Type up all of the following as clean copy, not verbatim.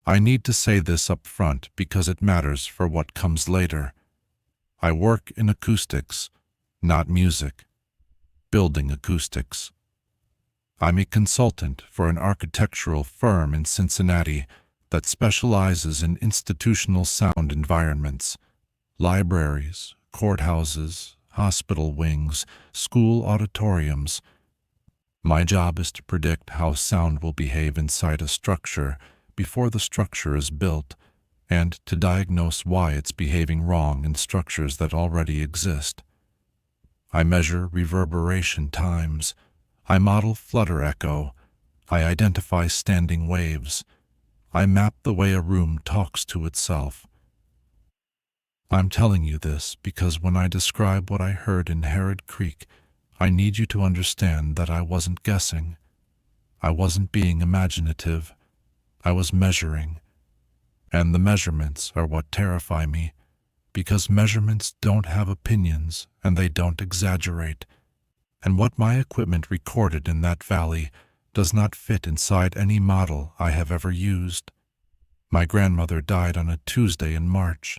I need to say this up front because it matters for what comes later. I work in acoustics, not music. Building acoustics. I'm a consultant for an architectural firm in Cincinnati that specializes in institutional sound environments, libraries, courthouses, hospital wings, school auditoriums. My job is to predict how sound will behave inside a structure before the structure is built, and to diagnose why it's behaving wrong in structures that already exist. I measure reverberation times. I model flutter echo. I identify standing waves. I map the way a room talks to itself. I'm telling you this because when I describe what I heard in Harrod Creek, I need you to understand that I wasn't guessing. I wasn't being imaginative. I was measuring. And the measurements are what terrify me, because measurements don't have opinions and they don't exaggerate. And what my equipment recorded in that valley does not fit inside any model I have ever used. My grandmother died on a Tuesday in March.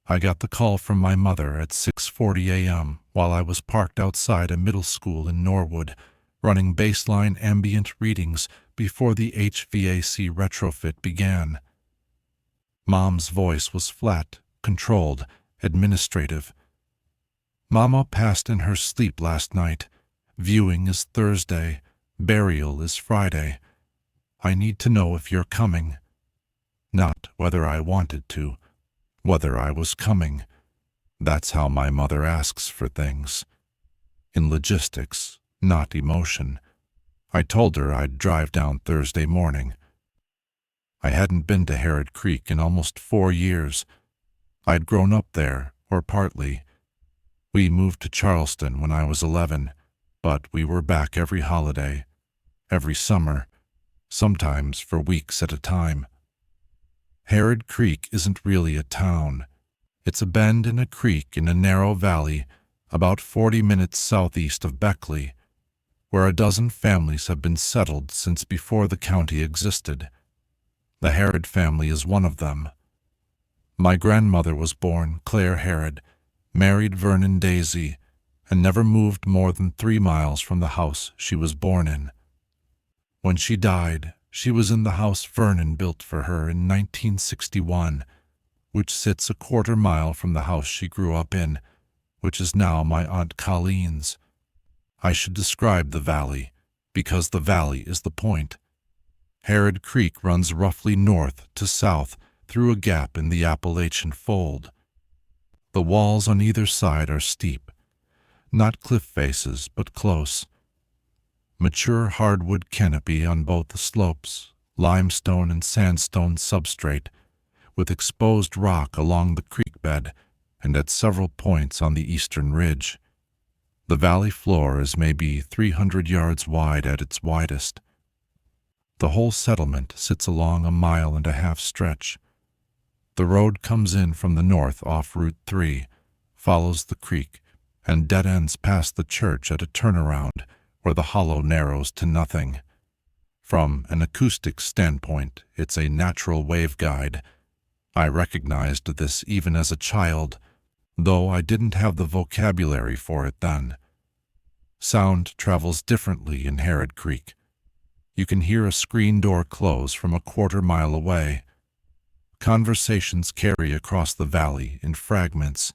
I got the call from my mother at 6:40 a.m. while I was parked outside a middle school in Norwood, running baseline ambient readings before the HVAC retrofit began. Mom's voice was flat, controlled, administrative. Mama passed in her sleep last night. Viewing is Thursday. Burial is Friday. I need to know if you're coming. Not whether I wanted to, whether I was coming. That's how my mother asks for things. In logistics, not emotion. I told her I'd drive down Thursday morning. I hadn't been to Harrod Creek in almost 4 years. I'd grown up there, or partly. We moved to Charleston when I was 11, but we were back every holiday, every summer, sometimes for weeks at a time. Harrod Creek isn't really a town. It's a bend in a creek in a narrow valley about 40 minutes southeast of Beckley, where a dozen families have been settled since before the county existed. The Harrod family is one of them. My grandmother was born Claire Harrod, married Vernon Daisy, and never moved more than 3 miles from the house she was born in. When she died, she was in the house Vernon built for her in 1961, which sits a 1/4 mile from the house she grew up in, which is now my Aunt Colleen's. I should describe the valley, because the valley is the point. Harrod Creek runs roughly north to south through a gap in the Appalachian fold. The walls on either side are steep, not cliff faces, but close. Mature hardwood canopy on both the slopes, limestone and sandstone substrate, with exposed rock along the creek bed and at several points on the eastern ridge. The valley floor is maybe 300 yards wide at its widest. The whole settlement sits along a 1.5-mile stretch. The road comes in from the north off Route 3, follows the creek, and dead ends past the church at a turnaround where the hollow narrows to nothing. From an acoustic standpoint, it's a natural waveguide. I recognized this even as a child, though I didn't have the vocabulary for it then. Sound travels differently in Harrod Creek. You can hear a screen door close from a 1/4 mile away. Conversations carry across the valley in fragments,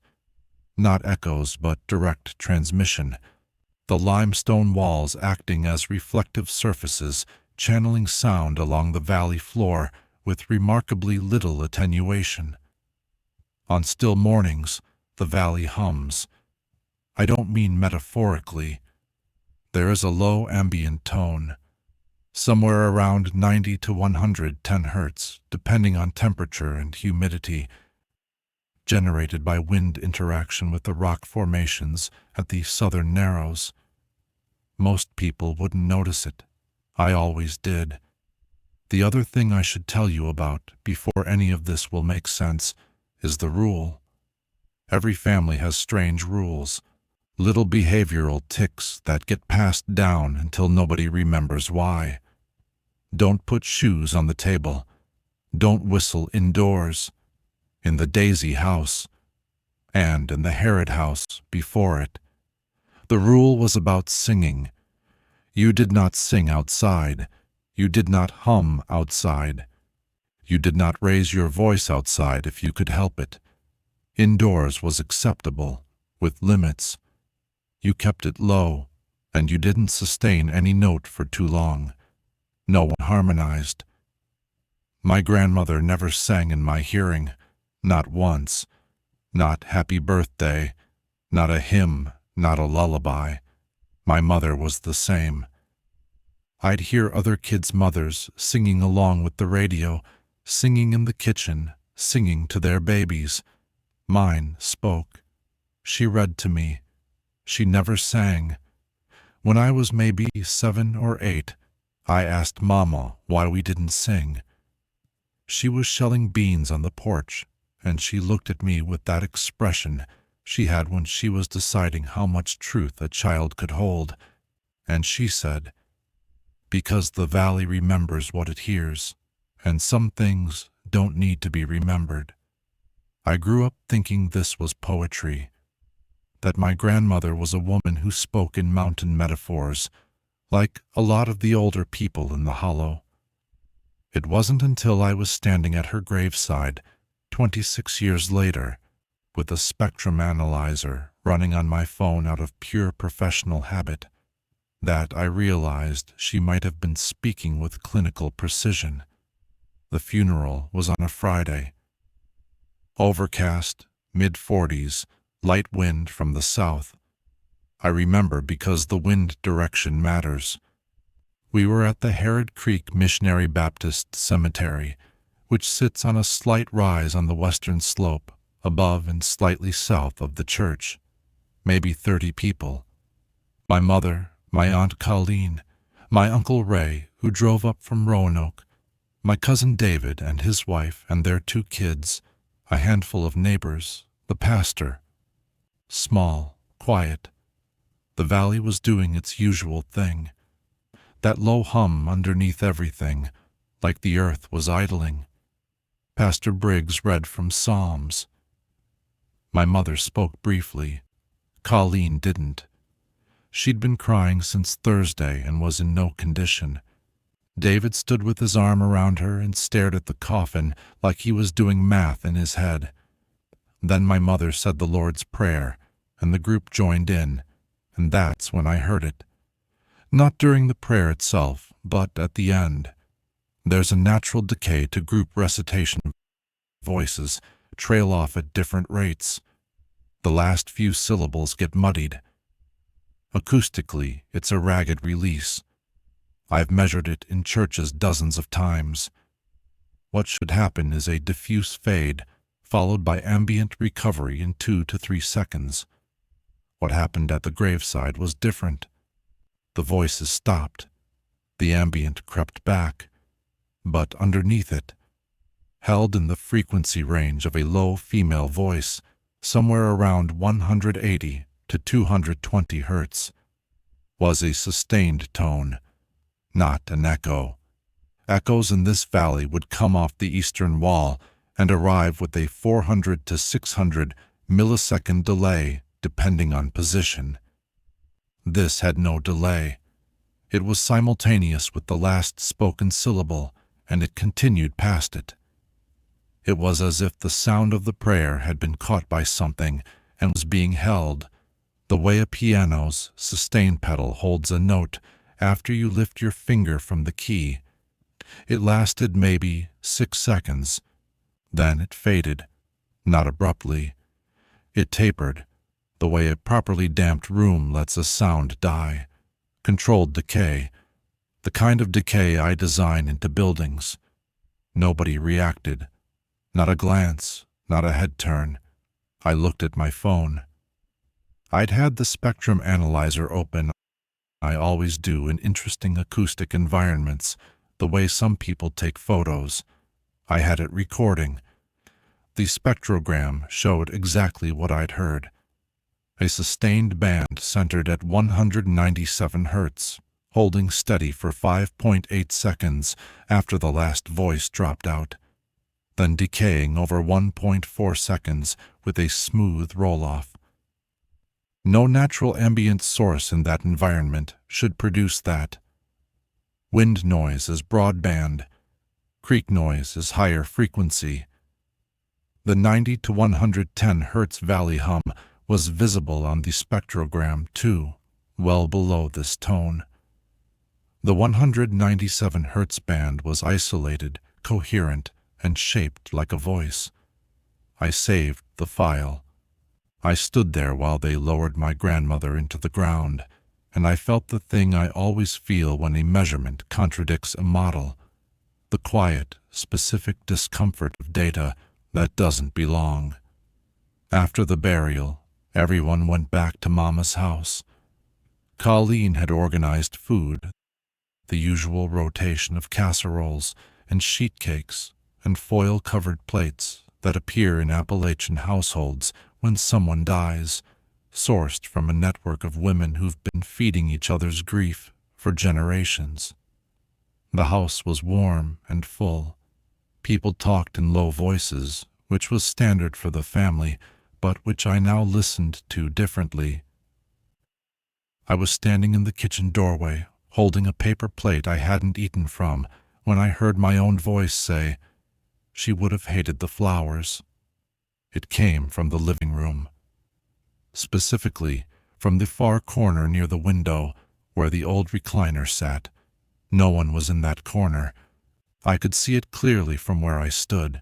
not echoes but direct transmission, the limestone walls acting as reflective surfaces, channeling sound along the valley floor with remarkably little attenuation. On still mornings, the valley hums. I don't mean metaphorically. There is a low ambient tone, somewhere around 90 to 110 hertz, depending on temperature and humidity, generated by wind interaction with the rock formations at the southern narrows. Most people wouldn't notice it. I always did. The other thing I should tell you about, before any of this will make sense, is the rule. Every family has strange rules, little behavioral tics that get passed down until nobody remembers why. Don't put shoes on the table. Don't whistle indoors, in the Daisy house, and in the Herod house before it. The rule was about singing. You did not sing outside. You did not hum outside. You did not raise your voice outside if you could help it. Indoors was acceptable, with limits. You kept it low, and you didn't sustain any note for too long. No one harmonized. My grandmother never sang in my hearing, not once. Not Happy Birthday, not a hymn, not a lullaby. My mother was the same. I'd hear other kids' mothers singing along with the radio, singing in the kitchen, singing to their babies. Mine spoke. She read to me. She never sang. When I was maybe 7 or 8, I asked Mama why we didn't sing. She was shelling beans on the porch, and she looked at me with that expression she had when she was deciding how much truth a child could hold, and she said, "Because the valley remembers what it hears, and some things don't need to be remembered." I grew up thinking this was poetry, that my grandmother was a woman who spoke in mountain metaphors, like a lot of the older people in the Hollow. It wasn't until I was standing at her graveside 26 years later, with a spectrum analyzer running on my phone out of pure professional habit, that I realized she might have been speaking with clinical precision. The funeral was on a Friday. Overcast, mid-40s, light wind from the south. I remember because the wind direction matters. We were at the Herod Creek Missionary Baptist Cemetery, which sits on a slight rise on the western slope, above and slightly south of the church. Maybe 30 people. My mother, my Aunt Colleen, my Uncle Ray, who drove up from Roanoke, my cousin David and his wife and their 2 kids, a handful of neighbors, the pastor. Small, quiet. The valley was doing its usual thing. That low hum underneath everything, like the earth was idling. Pastor Briggs read from Psalms. My mother spoke briefly. Colleen didn't. She'd been crying since Thursday and was in no condition. David stood with his arm around her and stared at the coffin like he was doing math in his head. Then my mother said the Lord's Prayer, and the group joined in, and that's when I heard it. Not during the prayer itself, but at the end. There's a natural decay to group recitation. Voices trail off at different rates. The last few syllables get muddied. Acoustically, it's a ragged release. I've measured it in churches dozens of times. What should happen is a diffuse fade, followed by ambient recovery in 2 to 3 seconds. What happened at the graveside was different. The voices stopped. The ambient crept back. But underneath it, held in the frequency range of a low female voice, somewhere around 180 to 220 hertz, was a sustained tone, not an echo. Echoes in this valley would come off the eastern wall and arrive with a 400 to 600 millisecond delay depending on position. This had no delay. It was simultaneous with the last spoken syllable, and it continued past it. It was as if the sound of the prayer had been caught by something and was being held, the way a piano's sustain pedal holds a note after you lift your finger from the key. It lasted maybe 6 seconds. Then it faded, not abruptly. It tapered, the way a properly damped room lets a sound die. Controlled decay, the kind of decay I design into buildings. Nobody reacted. Not a glance, not a head turn. I looked at my phone. I'd had the spectrum analyzer open. I always do in interesting acoustic environments, the way some people take photos. I had it recording. The spectrogram showed exactly what I'd heard. A sustained band centered at 197 hertz, holding steady for 5.8 seconds after the last voice dropped out. then decaying over 1.4 seconds with a smooth roll-off. No natural ambient source in that environment should produce that. Wind noise is broadband. Creek noise is higher frequency. The 90 to 110 Hz valley hum was visible on the spectrogram too, well below this tone. The 197 Hz band was isolated, coherent, and shaped like a voice. I saved the file. I stood there while they lowered my grandmother into the ground, and I felt the thing I always feel when a measurement contradicts a model, the quiet, specific discomfort of data that doesn't belong. After the burial, everyone went back to Mama's house. Colleen had organized food, the usual rotation of casseroles and sheet cakes and foil-covered plates that appear in Appalachian households when someone dies, sourced from a network of women who've been feeding each other's grief for generations. The house was warm and full. People talked in low voices, which was standard for the family, but which I now listened to differently. I was standing in the kitchen doorway, holding a paper plate I hadn't eaten from, when I heard my own voice say, "She would have hated the flowers." It came from the living room. Specifically, from the far corner near the window, where the old recliner sat. No one was in that corner. I could see it clearly from where I stood.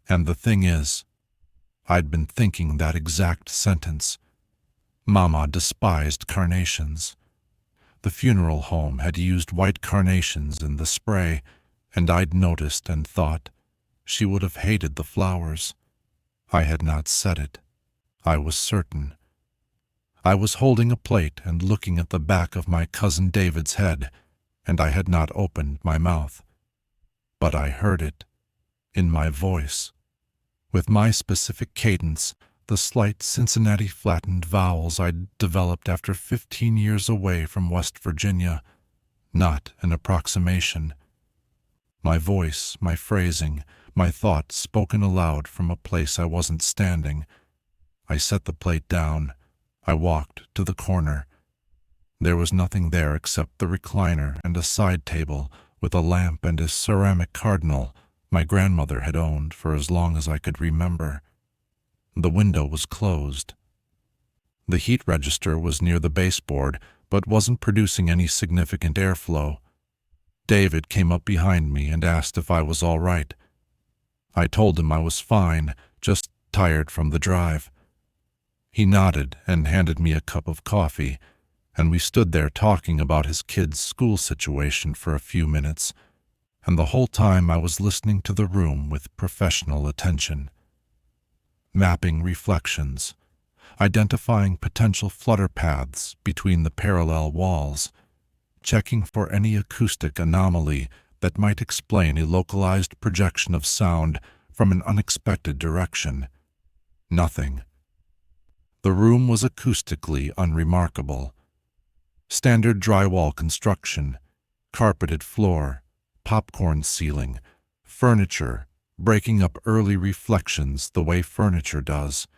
And the thing is, I'd been thinking that exact sentence. Mama despised carnations. The funeral home had used white carnations in the spray, and I'd noticed and thought, she would have hated the flowers. I had not said it. I was certain. I was holding a plate and looking at the back of my cousin David's head, and I had not opened my mouth. But I heard it, in my voice. With my specific cadence, the slight Cincinnati flattened vowels I'd developed after 15 years away from West Virginia, not an approximation. My voice, my phrasing, my thoughts spoken aloud from a place I wasn't standing. I set the plate down. I walked to the corner. There was nothing there except the recliner and a side table with a lamp and a ceramic cardinal my grandmother had owned for as long as I could remember. The window was closed. The heat register was near the baseboard, but wasn't producing any significant airflow. David came up behind me and asked if I was all right. I told him I was fine, just tired from the drive. He nodded and handed me a cup of coffee, and we stood there talking about his kid's school situation for a few minutes, and the whole time I was listening to the room with professional attention. Mapping reflections, identifying potential flutter paths between the parallel walls, checking for any acoustic anomaly that might explain a localized projection of sound from an unexpected direction. Nothing. The room was acoustically unremarkable. Standard drywall construction, carpeted floor, popcorn ceiling, furniture, breaking up early reflections the way furniture does.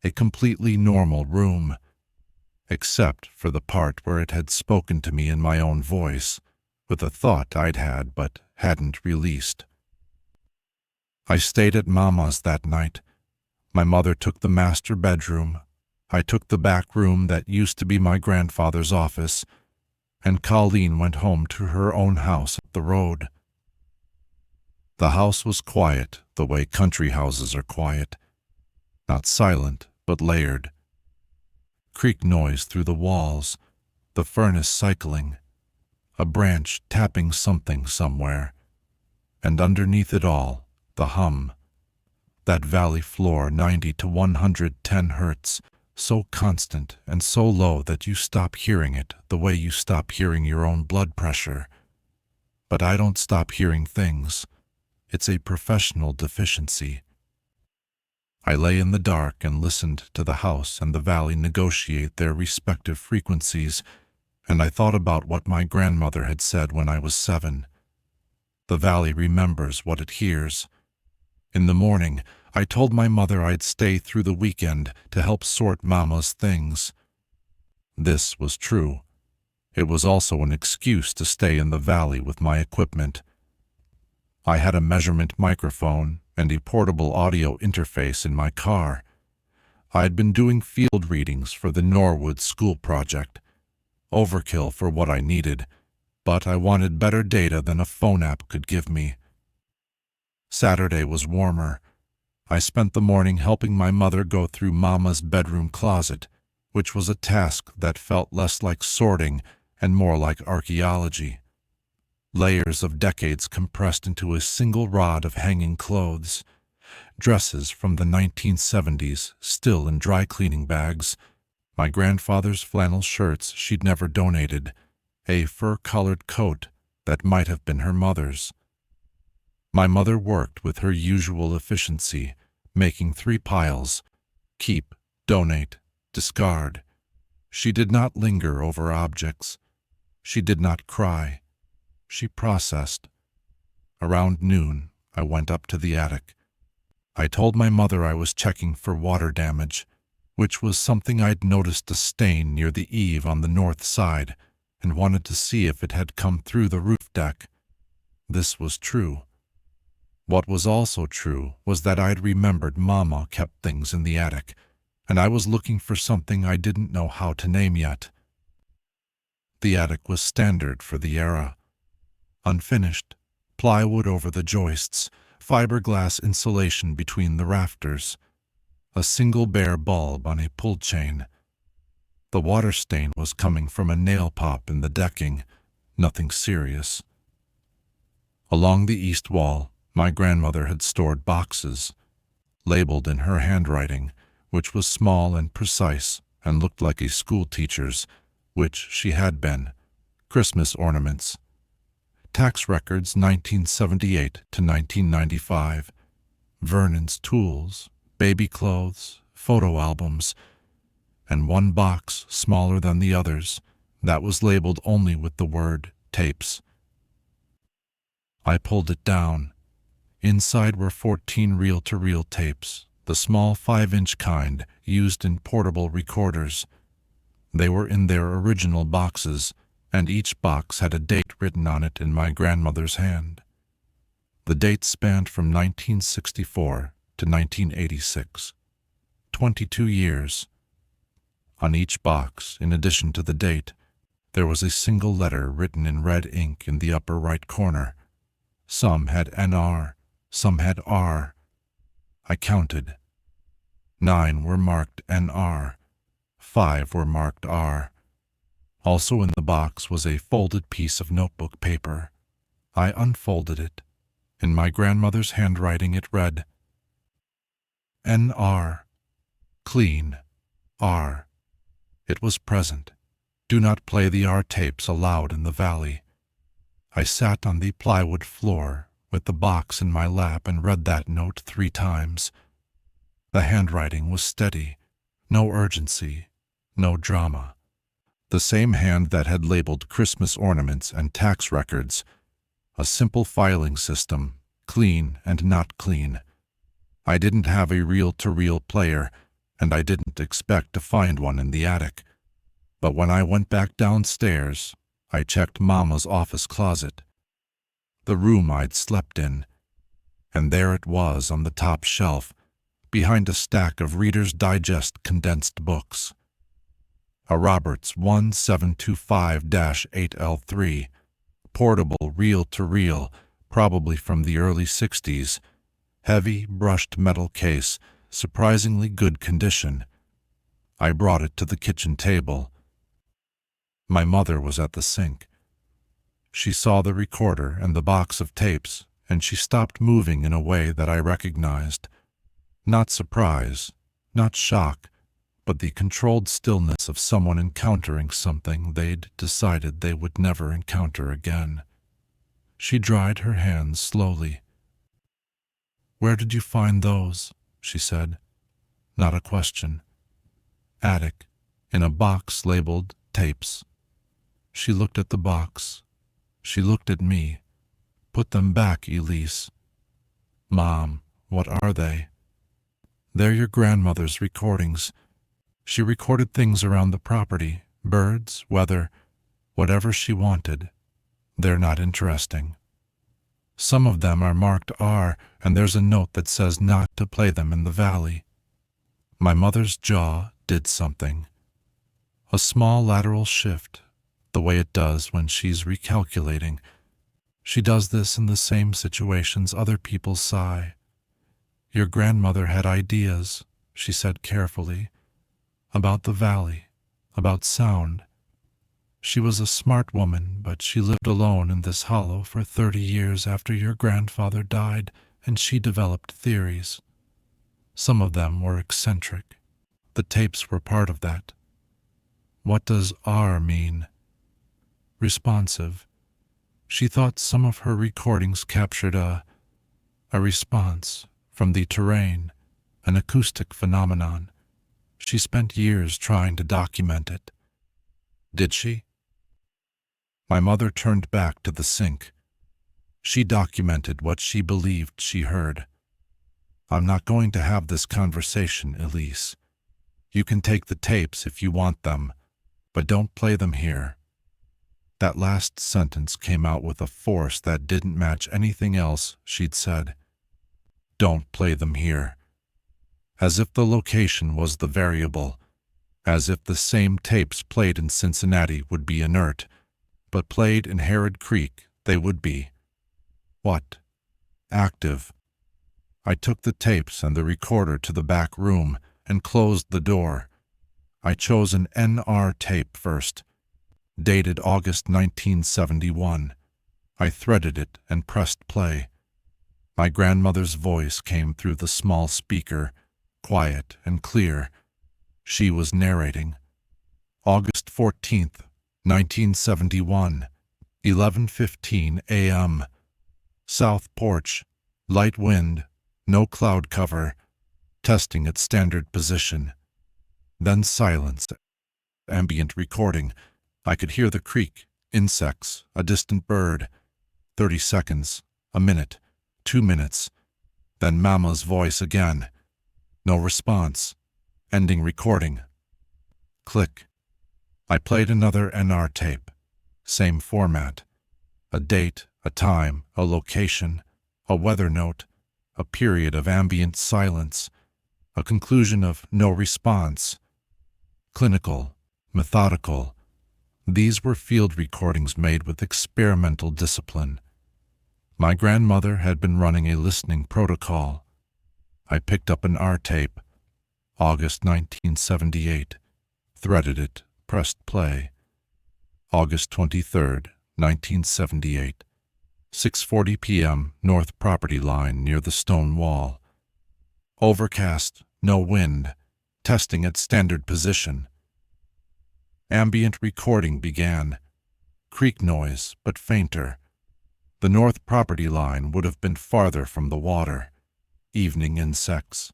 A completely normal room, except for the part where it had spoken to me in my own voice, with a thought I'd had but hadn't released. I stayed at Mama's that night. My mother took the master bedroom. I took the back room that used to be my grandfather's office, and Colleen went home to her own house up the road. The house was quiet the way country houses are quiet, not silent but layered. Creak noise through the walls, the furnace cycling, a branch tapping something somewhere, and underneath it all, the hum. That valley floor 90 to 110 hertz, so constant and so low that you stop hearing it the way you stop hearing your own blood pressure. But I don't stop hearing things. It's a professional deficiency. I lay in the dark and listened to the house and the valley negotiate their respective frequencies, and I thought about what my grandmother had said when I was 7. The valley remembers what it hears. In the morning, I told my mother I'd stay through the weekend to help sort Mama's things. This was true. It was also an excuse to stay in the valley with my equipment. I had a measurement microphone and a portable audio interface in my car. I had been doing field readings for the Norwood School project. Overkill for what I needed, but I wanted better data than a phone app could give me. Saturday was warmer. I spent the morning helping my mother go through Mama's bedroom closet, which was a task that felt less like sorting and more like archaeology. Layers of decades compressed into a single rod of hanging clothes. Dresses from the 1970s still in dry cleaning bags. My grandfather's flannel shirts she'd never donated. A fur-colored coat that might have been her mother's. My mother worked with her usual efficiency, making 3 piles: keep, donate, discard. She did not linger over objects. She did not cry. She processed. Around noon, I went up to the attic. I told my mother I was checking for water damage, which was something I'd noticed a stain near the eave on the north side and wanted to see if it had come through the roof deck. This was true. What was also true was that I'd remembered Mama kept things in the attic, and I was looking for something I didn't know how to name yet. The attic was standard for the era. Unfinished, plywood over the joists, fiberglass insulation between the rafters, a single bare bulb on a pull chain. The water stain was coming from a nail pop in the decking, nothing serious. Along the east wall, my grandmother had stored boxes, labeled in her handwriting, which was small and precise and looked like a school teacher's, which she had been. Christmas ornaments. Tax records 1978 to 1995. Vernon's tools, baby clothes, photo albums, and one box smaller than the others that was labeled only with the word tapes. I pulled it down. Inside were 14 reel-to-reel tapes, the small 5-inch kind used in portable recorders. They were in their original boxes, and each box had a date written on it in my grandmother's hand. The dates spanned from 1964 to 1986. 22 years. On each box, in addition to the date, there was a single letter written in red ink in the upper right corner. Some had NR, some had R. I counted. 9 were marked NR. 5 were marked R. Also in the box was a folded piece of notebook paper. I unfolded it. In my grandmother's handwriting it read, NR. Clean. R. It was present. Do not play the R tapes aloud in the valley. I sat on the plywood floor with the box in my lap and read that note 3 times. The handwriting was steady. No urgency. No drama. The same hand that had labeled Christmas ornaments and tax records. A simple filing system, clean and not clean. I didn't have a reel-to-reel player, and I didn't expect to find one in the attic. But when I went back downstairs, I checked Mama's office closet, the room I'd slept in, and there it was on the top shelf, behind a stack of Reader's Digest condensed books. A Roberts 1725-8L3, portable reel-to-reel, probably from the early 60s, heavy brushed metal case, surprisingly good condition. I brought it to the kitchen table. My mother was at the sink. She saw the recorder and the box of tapes, and she stopped moving in a way that I recognized. Not surprise, not shock, but the controlled stillness of someone encountering something they'd decided they would never encounter again. She dried her hands slowly. "Where did you find those?" she said. Not a question. "Attic, in a box labeled tapes." She looked at the box. She looked at me. "Put them back, Elise." "Mom, What are they? They're your grandmother's recordings. She recorded things around the property, birds, weather, whatever she wanted. They're not interesting. Some of them are marked R, and there's a note that says not to play them in the valley. My mother's jaw did something. A small lateral shift, the way it does when she's recalculating. She does this in the same situations other people sigh. Your grandmother had ideas, she said carefully, about the valley, about sound. She was a smart woman, but she lived alone in this hollow for 30 years after your grandfather died, and she developed theories. Some of them were eccentric. The tapes were part of that. What does R mean? Responsive. She thought some of her recordings captured a response from the terrain, an acoustic phenomenon. She spent years trying to document it. Did she? My mother turned back to the sink. She documented what she believed she heard. I'm not going to have this conversation, Elise. You can take the tapes if you want them, but don't play them here. That last sentence came out with a force that didn't match anything else she'd said. Don't play them here. As if the location was the variable, as if the same tapes played in Cincinnati would be inert, but played in Harrod Creek they would be. What? Active. I took the tapes and the recorder to the back room and closed the door. I chose an NR tape first, dated August 1971. I threaded it and pressed play. My grandmother's voice came through the small speaker, quiet and clear. She was narrating. August 14th, 1971, 11:15 a.m. South porch, light wind, no cloud cover, testing at standard position. Then silence, ambient recording. I could hear the creek, insects, a distant bird. 30 seconds, a minute, 2 minutes. Then Mama's voice again. No response. Ending recording. Click. I played another NR tape. Same format. A date, a time, a location, a weather note, a period of ambient silence, a conclusion of no response. Clinical, methodical. These were field recordings made with experimental discipline. My grandmother had been running a listening protocol. I picked up an R tape, August 1978, threaded it, pressed play. August 23rd, 1978, 6:40 p.m. North Property Line near the stone wall. Overcast, no wind, testing at standard position. Ambient recording began. Creek noise, but fainter. The north property line would have been farther from the water. Evening insects.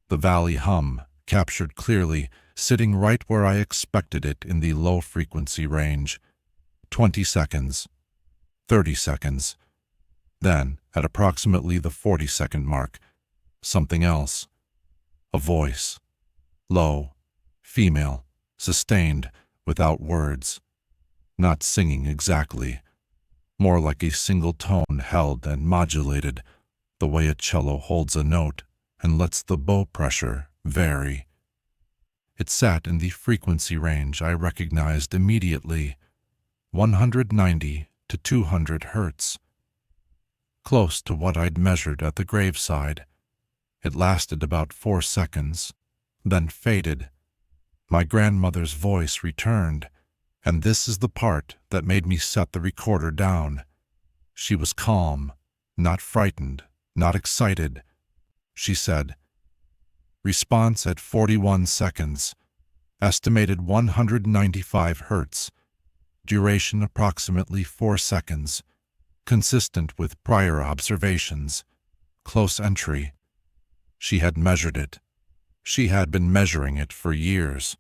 The valley hum, captured clearly, sitting right where I expected it in the low-frequency range. 20 seconds. 30 seconds. Then, at approximately the 40-second mark, something else. A voice. Low. Female. Sustained. Without words. Not singing exactly. More like a single tone held and modulated, the way a cello holds a note and lets the bow pressure vary. It sat in the frequency range I recognized immediately, 190 to 200 hertz. Close to what I'd measured at the graveside. It lasted about 4 seconds, then faded. My grandmother's voice returned, and this is the part that made me set the recorder down. She was calm, not frightened, not excited. She said, "Response at 41 seconds, estimated 195 hertz, duration approximately 4 seconds, consistent with prior observations, close entry." She had measured it. She had been measuring it for years.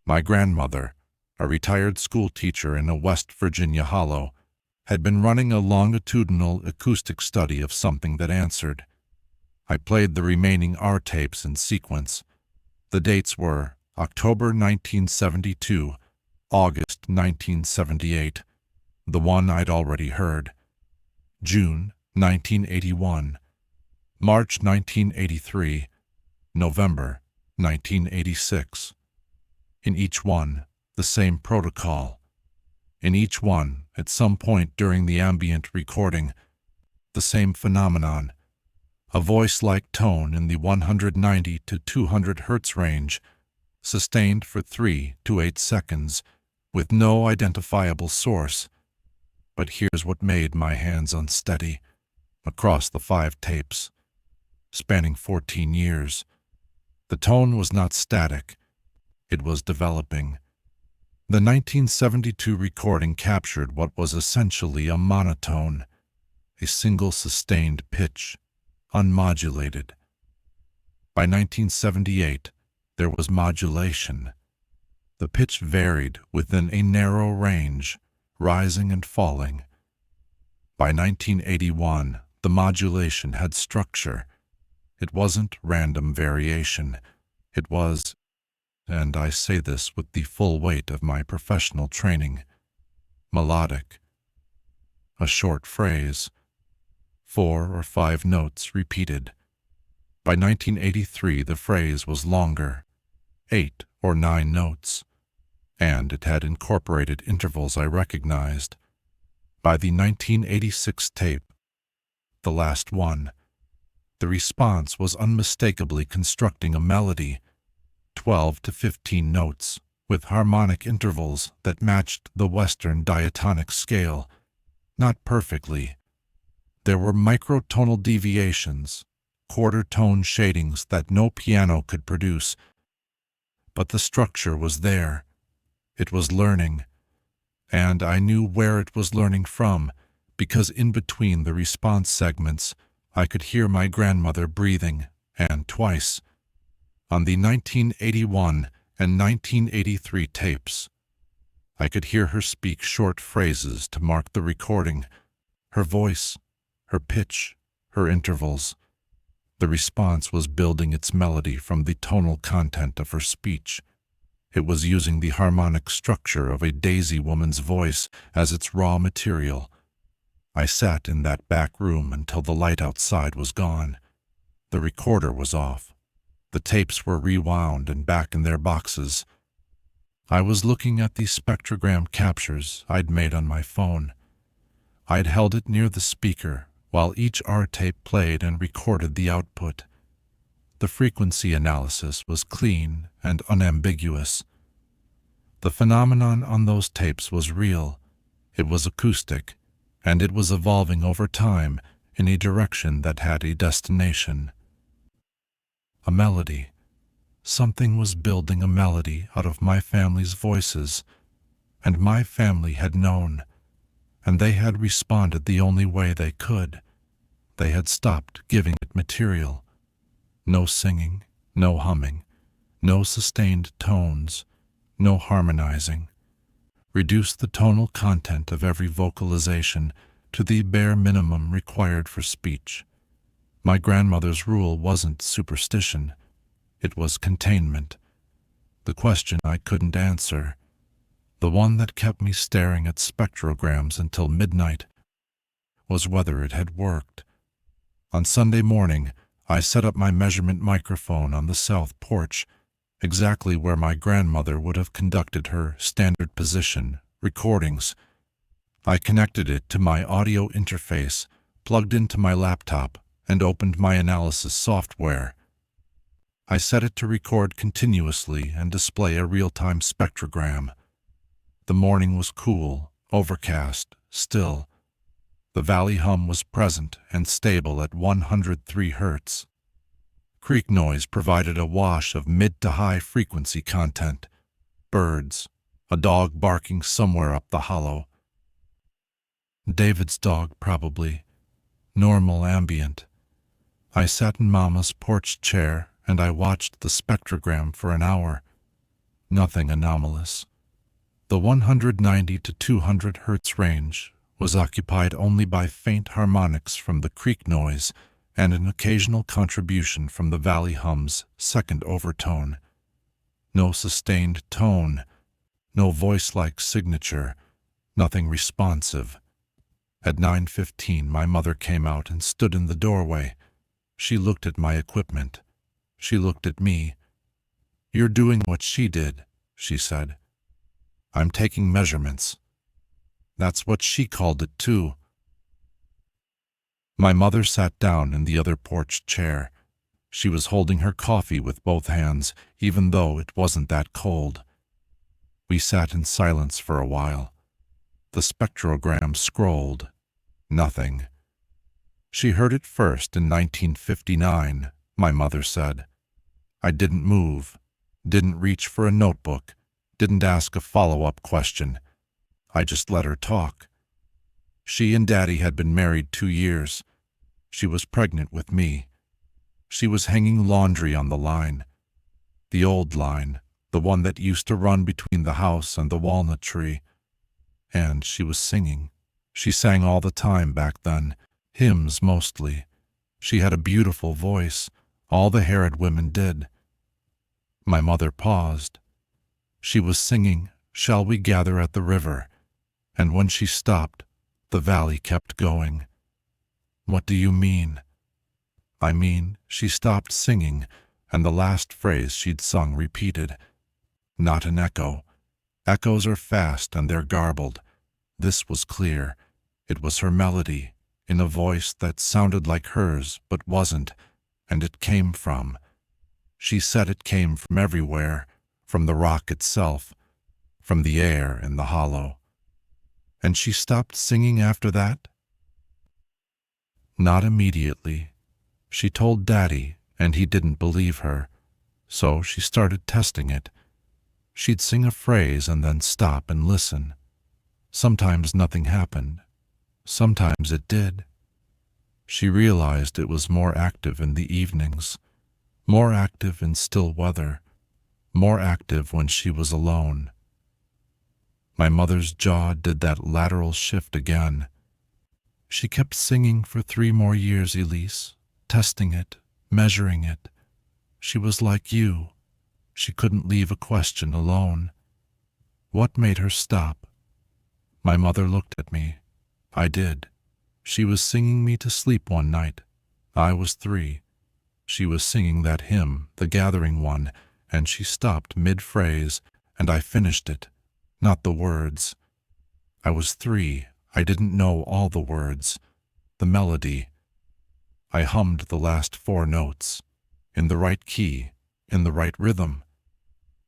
My grandmother, a retired school teacher in a West Virginia hollow, had been running a longitudinal acoustic study of something that answered. I played the remaining R tapes in sequence. The dates were October 1972, August 1978, the one I'd already heard, June 1981, March 1983, November 1986. In each one, the same protocol. In each one, at some point during the ambient recording, the same phenomenon. A voice-like tone in the 190 to 200 Hz range, sustained for 3 to 8 seconds, with no identifiable source. But here's what made my hands unsteady. Across the 5 tapes, spanning 14 years, the tone was not static. It was developing. The 1972 recording captured what was essentially a monotone, a single sustained pitch, unmodulated. By 1978, there was modulation. The pitch varied within a narrow range, rising and falling. By 1981, the modulation had structure. It wasn't random variation. It was, and I say this with the full weight of my professional training, melodic. A short phrase, 4 or 5 notes repeated. By 1983, the phrase was longer, 8 or 9 notes, and it had incorporated intervals I recognized. By the 1986 tape, the last one, the response was unmistakably constructing a melody, 12 to 15 notes, with harmonic intervals that matched the Western diatonic scale, not perfectly. There were microtonal deviations, quarter-tone shadings that no piano could produce, but the structure was there. It was learning, and I knew where it was learning from, because in between the response segments, I could hear my grandmother breathing, and twice, on the 1981 and 1983 tapes, I could hear her speak short phrases to mark the recording, her voice, her pitch, her intervals. The response was building its melody from the tonal content of her speech. It was using the harmonic structure of a Daisy woman's voice as its raw material. I sat in that back room until the light outside was gone. The recorder was off. The tapes were rewound and back in their boxes. I was looking at the spectrogram captures I'd made on my phone. I'd held it near the speaker while each R tape played and recorded the output. The frequency analysis was clean and unambiguous. The phenomenon on those tapes was real. It was acoustic, and it was evolving over time in a direction that had a destination. A melody. Something was building a melody out of my family's voices, and my family had known, and they had responded the only way they could. They had stopped giving it material. No singing, no humming, no sustained tones, no harmonizing. Reduce the tonal content of every vocalization to the bare minimum required for speech. My grandmother's rule wasn't superstition. It was containment. The question I couldn't answer, the one that kept me staring at spectrograms until midnight, was whether it had worked. On Sunday morning, I set up my measurement microphone on the south porch, exactly where my grandmother would have conducted her standard position recordings. I connected it to my audio interface, plugged into my laptop, and opened my analysis software. I set it to record continuously and display a real-time spectrogram. The morning was cool, overcast, still. The valley hum was present and stable at 103 Hz. Creek noise provided a wash of mid to high frequency content. Birds, a dog barking somewhere up the hollow. David's dog, probably. Normal ambient. I sat in Mama's porch chair and I watched the spectrogram for an hour. Nothing anomalous. The 190 to 200 Hz range was occupied only by faint harmonics from the creek noise and an occasional contribution from the valley hum's second overtone. No sustained tone, no voice-like signature, nothing responsive. At 9:15, my mother came out and stood in the doorway. She looked at my equipment. She looked at me. "You're doing what she did," she said. "I'm taking measurements." That's what she called it, too. My mother sat down in the other porch chair. She was holding her coffee with both hands, even though it wasn't that cold. We sat in silence for a while. The spectrogram scrolled. Nothing. "She heard it first in 1959, my mother said. I didn't move, didn't reach for a notebook, didn't ask a follow-up question. I just let her talk. She and Daddy had been married 2 years. She was pregnant with me. She was hanging laundry on the line. The old line, the one that used to run between the house and the walnut tree. And she was singing. She sang all the time back then, hymns mostly. She had a beautiful voice. All the Harrod women did." My mother paused. She was singing, "Shall We Gather at the River?" And when she stopped, the valley kept going. "What do you mean?" "I mean, she stopped singing, and the last phrase she'd sung repeated. Not an echo. Echoes are fast and they're garbled. This was clear. It was her melody, in a voice that sounded like hers but wasn't, and it came from. She said it came from everywhere, from the rock itself, from the air in the hollow." "And she stopped singing after that?" "Not immediately. She told Daddy, and he didn't believe her, so she started testing it. She'd sing a phrase and then stop and listen. Sometimes nothing happened. Sometimes it did. She realized it was more active in the evenings, more active in still weather, more active when she was alone." My mother's jaw did that lateral shift again. "She kept singing for 3 more years, Elise, testing it, measuring it. She was like you. She couldn't leave a question alone." "What made her stop?" My mother looked at me. I did. She was singing me to sleep one night. I was 3. She was singing that hymn, the gathering one, and she stopped mid-phrase, and I finished it, not the words. I was 3. I didn't know all the words. The melody. I hummed the last 4 notes, in the right key, in the right rhythm.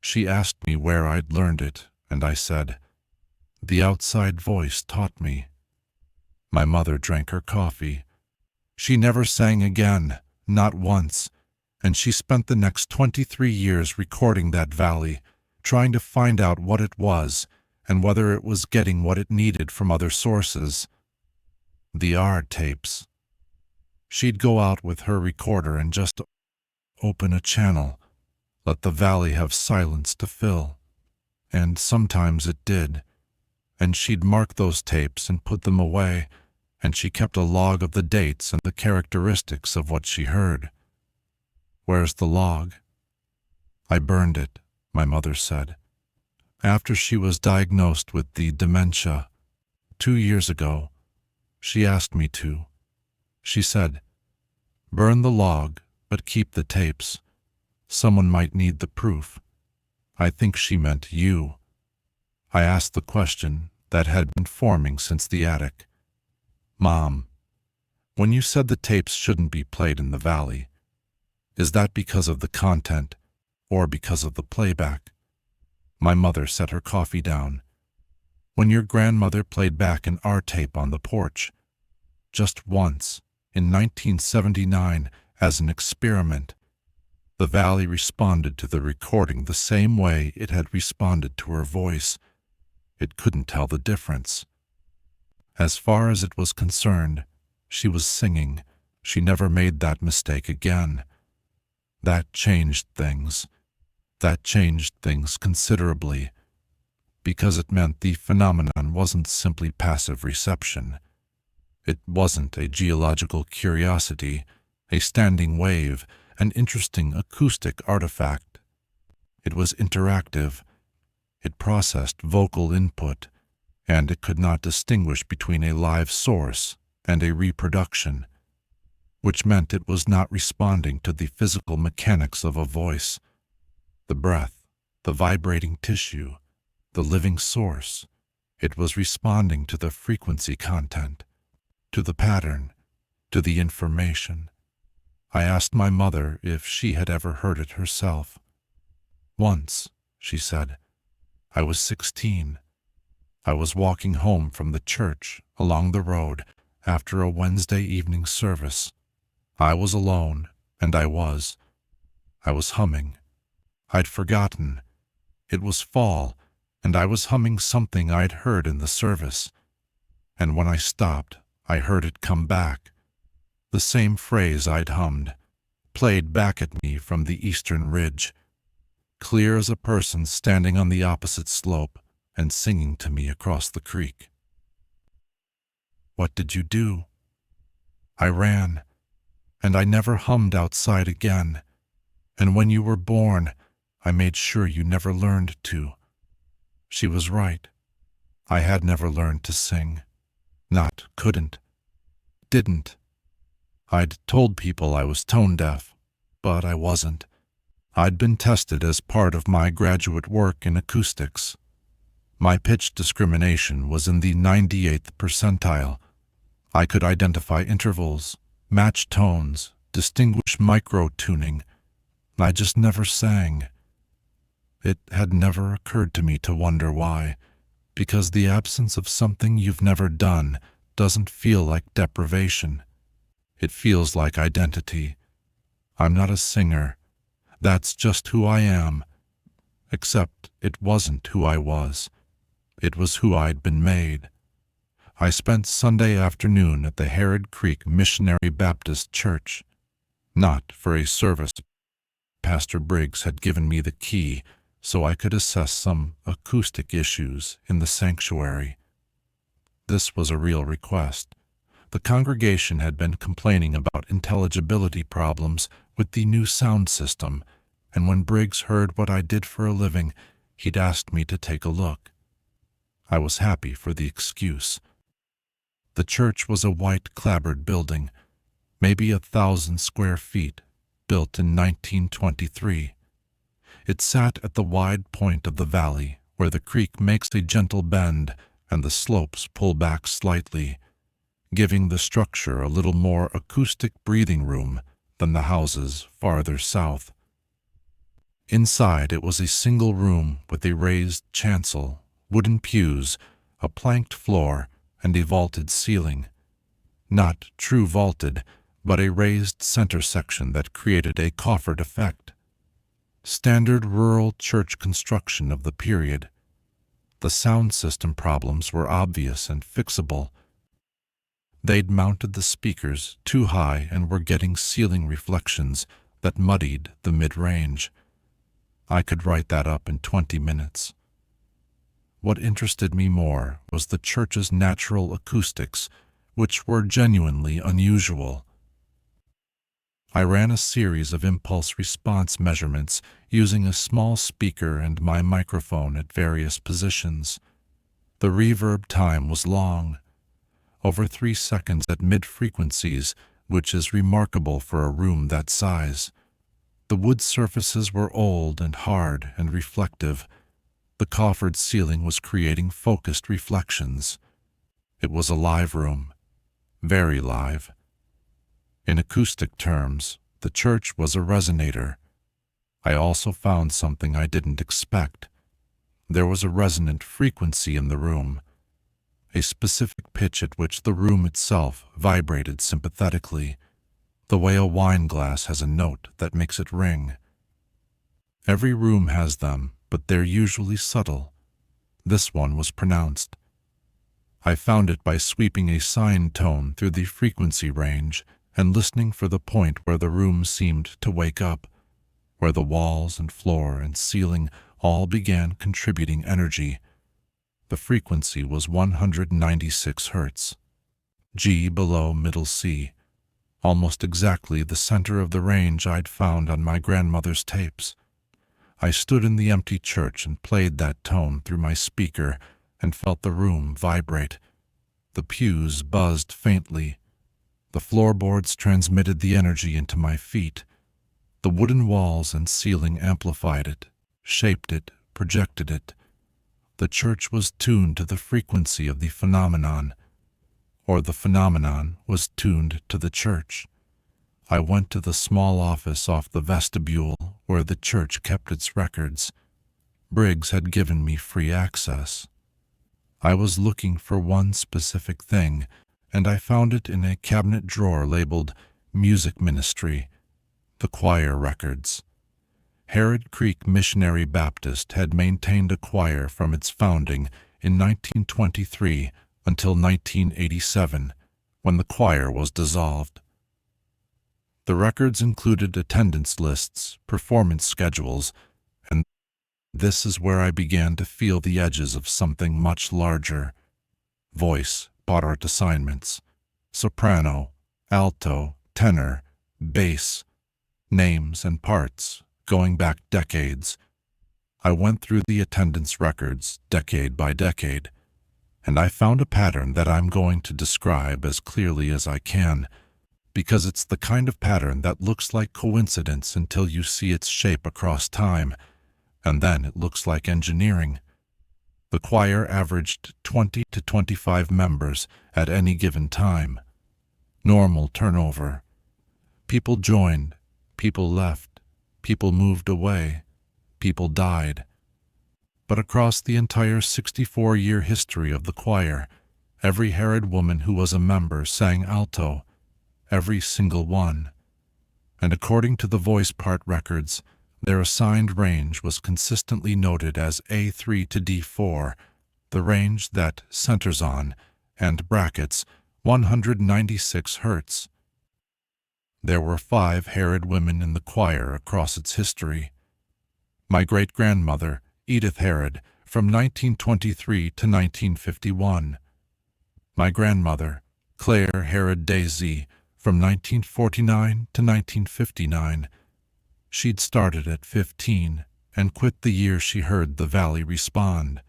She asked me where I'd learned it, and I said, "The outside voice taught me." My mother drank her coffee. She never sang again, not once, and she spent the next 23 years recording that valley, trying to find out what it was and whether it was getting what it needed from other sources. The R tapes. She'd go out with her recorder and just open a channel, let the valley have silence to fill. And sometimes it did. And she'd mark those tapes and put them away, and she kept a log of the dates and the characteristics of what she heard. "Where's the log?" "I burned it," my mother said. "After she was diagnosed with the dementia, 2 years ago, she asked me to. She said, 'Burn the log, but keep the tapes. Someone might need the proof.' I think she meant you." I asked the question that had been forming since the attic. "Mom, when you said the tapes shouldn't be played in the valley, is that because of the content or because of the playback?" My mother set her coffee down. "When your grandmother played back an R tape on the porch, just once, in 1979, as an experiment, the valley responded to the recording the same way it had responded to her voice. It couldn't tell the difference. As far as it was concerned, she was singing. She never made that mistake again. That changed things. That changed things considerably, because it meant the phenomenon wasn't simply passive reception. It wasn't a geological curiosity. a standing wave, an interesting acoustic artifact. It was interactive. It processed vocal input, and it could not distinguish between a live source and a reproduction, which meant it was not responding to the physical mechanics of a voice, the breath, the vibrating tissue, the living source. It was responding to the frequency content, to the pattern, to the information. I asked my mother if she had ever heard it herself. Once, she said. I was 16. I was walking home from the church along the road after a Wednesday evening service. I was alone, and I was humming. I'd forgotten. It was fall, and I was humming something I'd heard in the service. And when I stopped, I heard it come back. The same phrase I'd hummed, played back at me from the eastern ridge, clear as a person standing on the opposite slope and singing to me across the creek. What did you do? I ran, and I never hummed outside again. And when you were born, I made sure you never learned to. She was right. I had never learned to sing. Not couldn't. Didn't. I'd told people I was tone deaf, but I wasn't. I'd been tested as part of my graduate work in acoustics. My pitch discrimination was in the 98th percentile. I could identify intervals, match tones, distinguish micro-tuning. I just never sang. It had never occurred to me to wonder why, because the absence of something you've never done doesn't feel like deprivation. It feels like identity. I'm not a singer. That's just who I am. Except it wasn't who I was. It was who I'd been made. I spent Sunday afternoon at the Harrod Creek Missionary Baptist Church. Not for a service. Pastor Briggs had given me the key so I could assess some acoustic issues in the sanctuary. This was a real request. The congregation had been complaining about intelligibility problems with the new sound system, and when Briggs heard what I did for a living, he'd asked me to take a look. I was happy for the excuse. The church was a white clapboard building, maybe 1,000 square feet, built in 1923. It sat at the wide point of the valley where the creek makes a gentle bend and the slopes pull back slightly, giving the structure a little more acoustic breathing room than the houses farther south. Inside it was a single room with a raised chancel, wooden pews, a planked floor, and a vaulted ceiling. Not true vaulted, but a raised center section that created a coffered effect. Standard rural church construction of the period. The sound system problems were obvious and fixable. They'd mounted the speakers too high and were getting ceiling reflections that muddied the mid-range. I could write that up in 20 minutes. What interested me more was the church's natural acoustics, which were genuinely unusual. I ran a series of impulse response measurements using a small speaker and my microphone at various positions. The reverb time was long, over 3 seconds at mid-frequencies, which is remarkable for a room that size. The wood surfaces were old and hard and reflective. The coffered ceiling was creating focused reflections. It was a live room, very live. In acoustic terms, the church was a resonator. I also found something I didn't expect. There was a resonant frequency in the room, a specific pitch at which the room itself vibrated sympathetically, the way a wine glass has a note that makes it ring. Every room has them, but they're usually subtle. This one was pronounced. I found it by sweeping a sine tone through the frequency range and listening for the point where the room seemed to wake up, where the walls and floor and ceiling all began contributing energy. The frequency was 196 hertz, G below middle C, almost exactly the center of the range I'd found on my grandmother's tapes. I stood in the empty church and played that tone through my speaker and felt the room vibrate. The pews buzzed faintly. The floorboards transmitted the energy into my feet. The wooden walls and ceiling amplified it, shaped it, projected it. The church was tuned to the frequency of the phenomenon, or the phenomenon was tuned to the church. I went to the small office off the vestibule where the church kept its records. Briggs had given me free access. I was looking for one specific thing, and I found it in a cabinet drawer labeled Music Ministry, the choir records. Harrod Creek Missionary Baptist had maintained a choir from its founding in 1923 until 1987, when the choir was dissolved. The records included attendance lists, performance schedules, and this is where I began to feel the edges of something much larger. Voice part assignments, soprano, alto, tenor, bass, names and parts, going back decades. I went through the attendance records, decade by decade, and I found a pattern that I'm going to describe as clearly as I can, because it's the kind of pattern that looks like coincidence until you see its shape across time, and then it looks like engineering. The choir averaged 20 to 25 members at any given time. Normal turnover. People joined, people left, people moved away, people died. But across the entire 64-year history of the choir, every Harrod woman who was a member sang alto, every single one. And according to the voice part records, their assigned range was consistently noted as A3 to D4, the range that centers on, and brackets, 196 Hz. There were 5 Harrod women in the choir across its history. My great-grandmother, Edith Harrod, from 1923 to 1951. My grandmother, Claire Harrod Daisy, from 1949 to 1959. She'd started at 15 and quit the year she heard the Valley respond.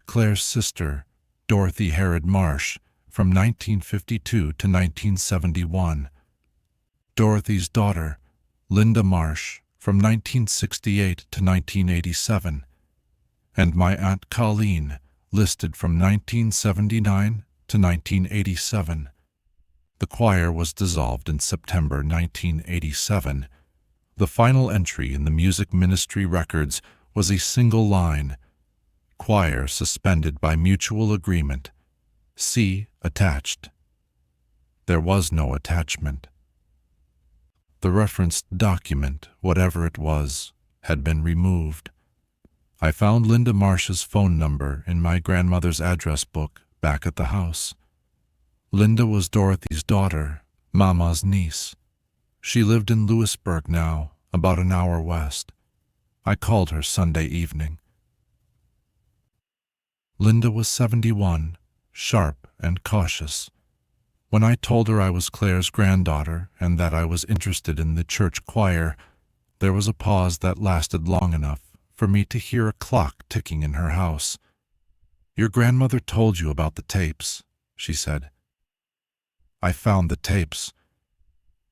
Claire's sister, Dorothy Harrod Marsh, from 1952 to 1971. Dorothy's daughter, Linda Marsh, from 1968 to 1987. And my Aunt Colleen, listed from 1979 to 1987. The choir was dissolved in September 1987. The final entry in the music ministry records was a single line, choir suspended by mutual agreement. See attached. There was no attachment. The referenced document, whatever it was, had been removed. I found Linda Marsh's phone number in my grandmother's address book back at the house. Linda was Dorothy's daughter, Mama's niece. She lived in Lewisburg now, about an hour west. I called her Sunday evening. Linda was 71, sharp and cautious. When I told her I was Claire's granddaughter and that I was interested in the church choir, there was a pause that lasted long enough for me to hear a clock ticking in her house. "Your grandmother told you about the tapes," she said. "I found the tapes.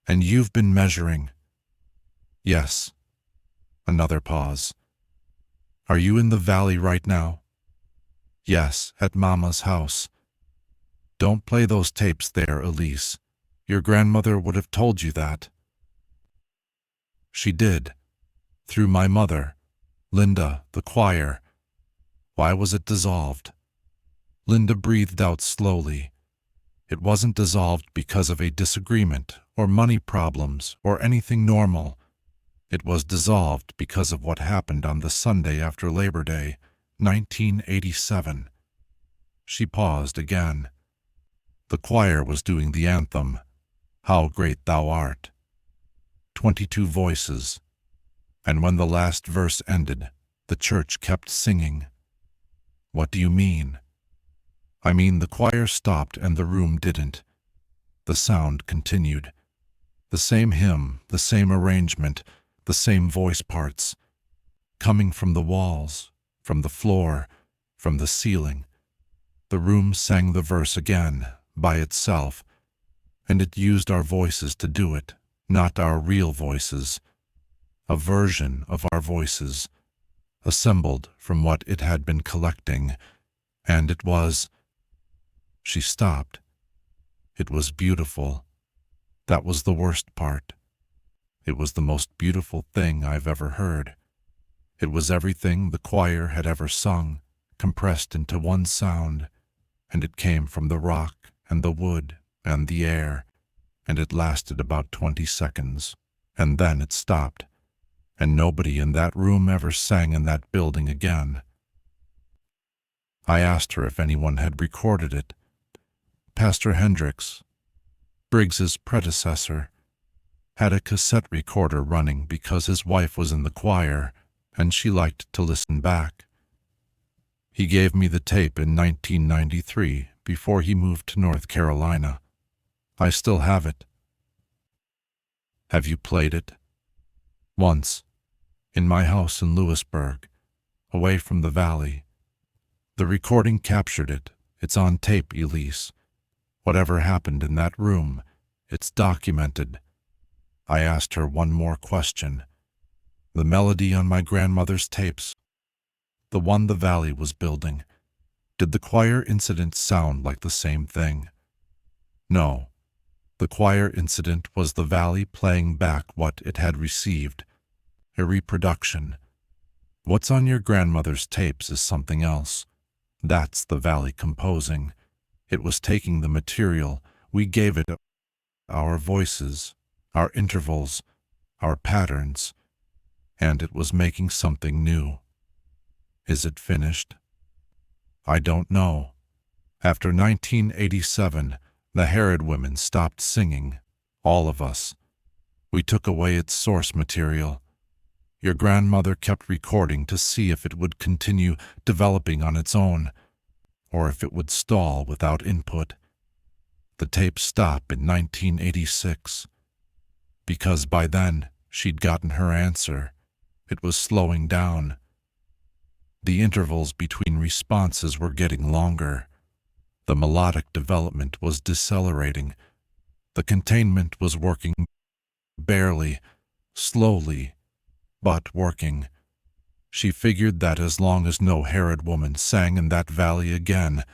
And you've been measuring." "Yes." Another pause. "Are you in the valley right now?" "Yes, at Mama's house." "Don't play those tapes there, Elise. Your grandmother would have told you that." "She did. Through my mother, Linda, the choir. Why was it dissolved?" Linda breathed out slowly. "It wasn't dissolved because of a disagreement or money problems or anything normal. It was dissolved because of what happened on the Sunday after Labor Day, 1987. She paused again. The choir was doing the anthem, "How Great Thou Art." 22 voices. And when the last verse ended, the church kept singing. "What do you mean?" "I mean the choir stopped and the room didn't. The The sound continued. The same hymn, the same arrangement, the same voice parts, coming from the walls, from the floor, from the ceiling. The room sang the verse again, by itself, and it used our voices to do it, not our real voices. A version of our voices, assembled from what it had been collecting, and it was... She stopped. It was beautiful. That was the worst part. It was the most beautiful thing I've ever heard. It was everything the choir had ever sung, compressed into one sound, and it came from the rock and the wood and the air, and it lasted about 20 seconds, and then it stopped, and nobody in that room ever sang in that building again. I asked her if anyone had recorded it. Pastor Hendricks, Briggs's predecessor, had a cassette recorder running because his wife was in the choir and she liked to listen back. He gave me the tape in 1993 before he moved to North Carolina. I still have it. Have you played it? Once, in my house in Lewisburg, away from the valley. The recording captured it. It's on tape, Elise. Whatever happened in that room, it's documented. I asked her one more question. The melody on my grandmother's tapes, the one the valley was building, did the choir incident sound like the same thing? No. The choir incident was the valley playing back what it had received, a reproduction. What's on your grandmother's tapes is something else. That's the valley composing. It was taking the material, we gave it our voices, our intervals, our patterns, and it was making something new. Is it finished? I don't know. After 1987, the Herod women stopped singing, all of us. We took away its source material. Your grandmother kept recording to see if it would continue developing on its own, or if it would stall without input. The tapes stopped in 1986, because by then she'd gotten her answer. It was slowing down. The intervals between responses were getting longer. The melodic development was decelerating. The containment was working barely, slowly, but working. She figured that as long as no Herod woman sang in that valley again,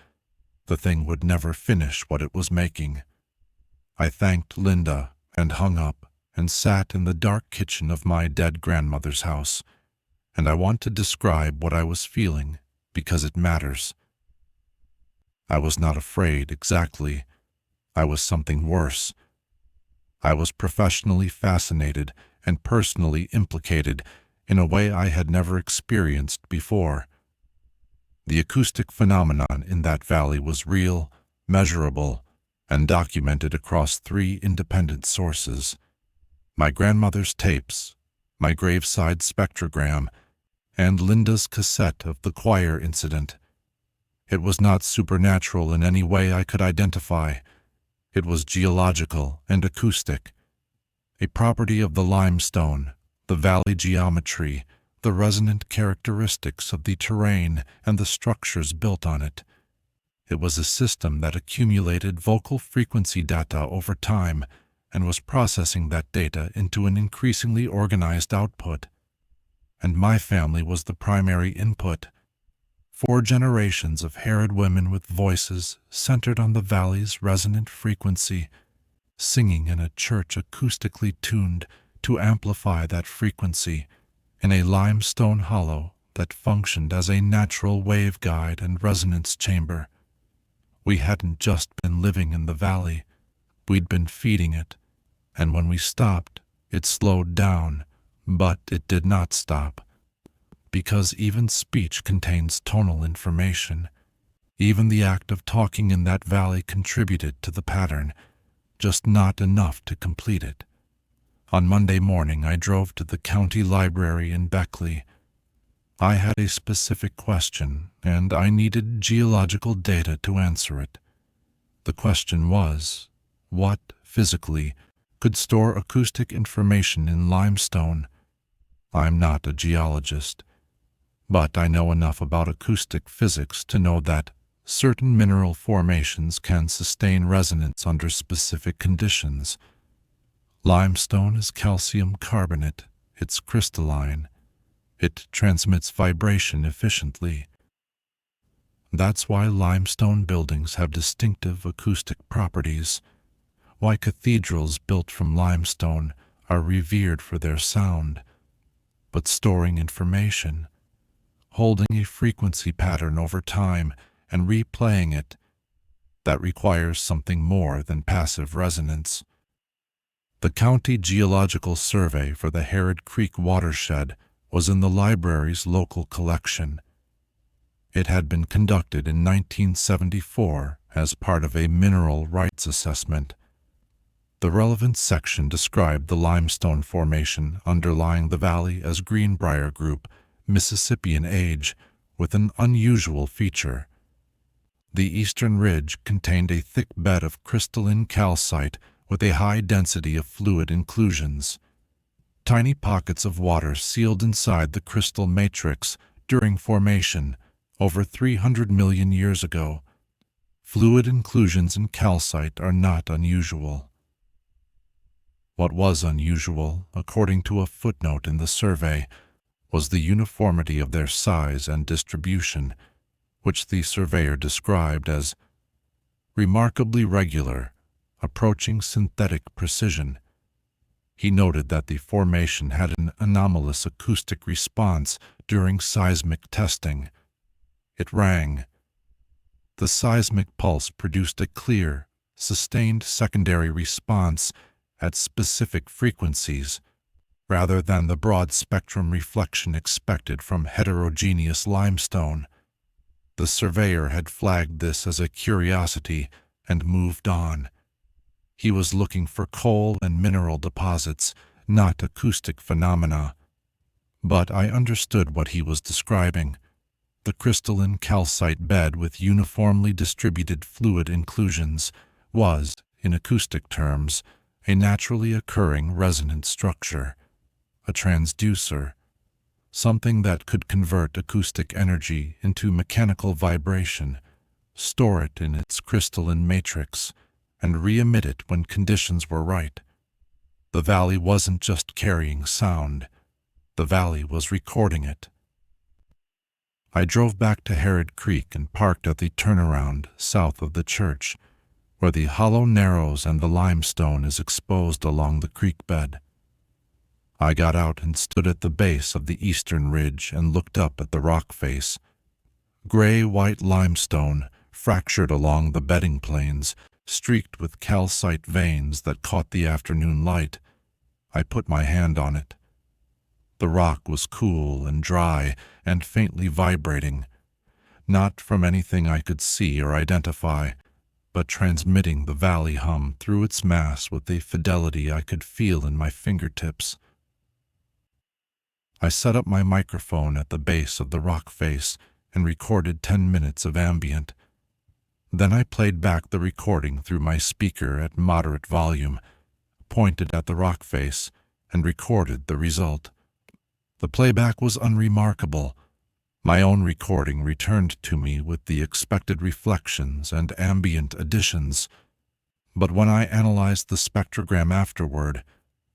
the thing would never finish what it was making. I thanked Linda and hung up and sat in the dark kitchen of my dead grandmother's house, and I want to describe what I was feeling because it matters. I was not afraid exactly. I was something worse. I was professionally fascinated and personally implicated in a way I had never experienced before. The acoustic phenomenon in that valley was real, measurable, and documented across 3 independent sources: my grandmother's tapes, my graveside spectrogram, and Linda's cassette of the choir incident. It was not supernatural in any way I could identify. It was geological and acoustic, a property of the limestone, the valley geometry, the resonant characteristics of the terrain and the structures built on it. It was a system that accumulated vocal frequency data over time and was processing that data into an increasingly organized output. And my family was the primary input. 4 generations of Herod women with voices centered on the valley's resonant frequency, singing in a church acoustically tuned to amplify that frequency in a limestone hollow that functioned as a natural waveguide and resonance chamber. We hadn't just been living in the valley, we'd been feeding it, and when we stopped, it slowed down, but it did not stop. Because even speech contains tonal information. Even the act of talking in that valley contributed to the pattern, just not enough to complete it. On Monday morning, I drove to the county library in Beckley. I had a specific question, and I needed geological data to answer it. The question was, what, physically, could store acoustic information in limestone. I'm not a geologist, but I know enough about acoustic physics to know that certain mineral formations can sustain resonance under specific conditions. Limestone is calcium carbonate. It's crystalline. It transmits vibration efficiently. That's why limestone buildings have distinctive acoustic properties, why cathedrals built from limestone are revered for their sound. But storing information, holding a frequency pattern over time and replaying it, that requires something more than passive resonance. The County Geological Survey for the Harrod Creek watershed was in the library's local collection. It had been conducted in 1974 as part of a mineral rights assessment. The relevant section described the limestone formation underlying the valley as Greenbrier Group, Mississippian age, with an unusual feature. The eastern ridge contained a thick bed of crystalline calcite with a high density of fluid inclusions. Tiny pockets of water sealed inside the crystal matrix during formation over 300 million years ago. Fluid inclusions in calcite are not unusual. What was unusual, according to a footnote in the survey, was the uniformity of their size and distribution, which the surveyor described as remarkably regular, approaching synthetic precision. He noted that the formation had an anomalous acoustic response during seismic testing. It rang. The seismic pulse produced a clear, sustained secondary response at specific frequencies, rather than the broad-spectrum reflection expected from heterogeneous limestone. The surveyor had flagged this as a curiosity and moved on. He was looking for coal and mineral deposits, not acoustic phenomena. But I understood what he was describing. The crystalline calcite bed with uniformly distributed fluid inclusions was, in acoustic terms, a naturally occurring resonant structure, a transducer, something that could convert acoustic energy into mechanical vibration, store it in its crystalline matrix, and re-emit it when conditions were right. The valley wasn't just carrying sound. The valley was recording it. I drove back to Harrod Creek and parked at the turnaround south of the church, where the hollow narrows and the limestone is exposed along the creek bed. I got out and stood at the base of the eastern ridge and looked up at the rock face. Gray-white limestone fractured along the bedding plains, streaked with calcite veins that caught the afternoon light. I put my hand on it. The rock was cool and dry and faintly vibrating, not from anything I could see or identify, but transmitting the valley hum through its mass with a fidelity I could feel in my fingertips. I set up my microphone at the base of the rock face and recorded 10 minutes of ambient. Then I played back the recording through my speaker at moderate volume, pointed at the rock face, and recorded the result. The playback was unremarkable. My own recording returned to me with the expected reflections and ambient additions. But when I analyzed the spectrogram afterward,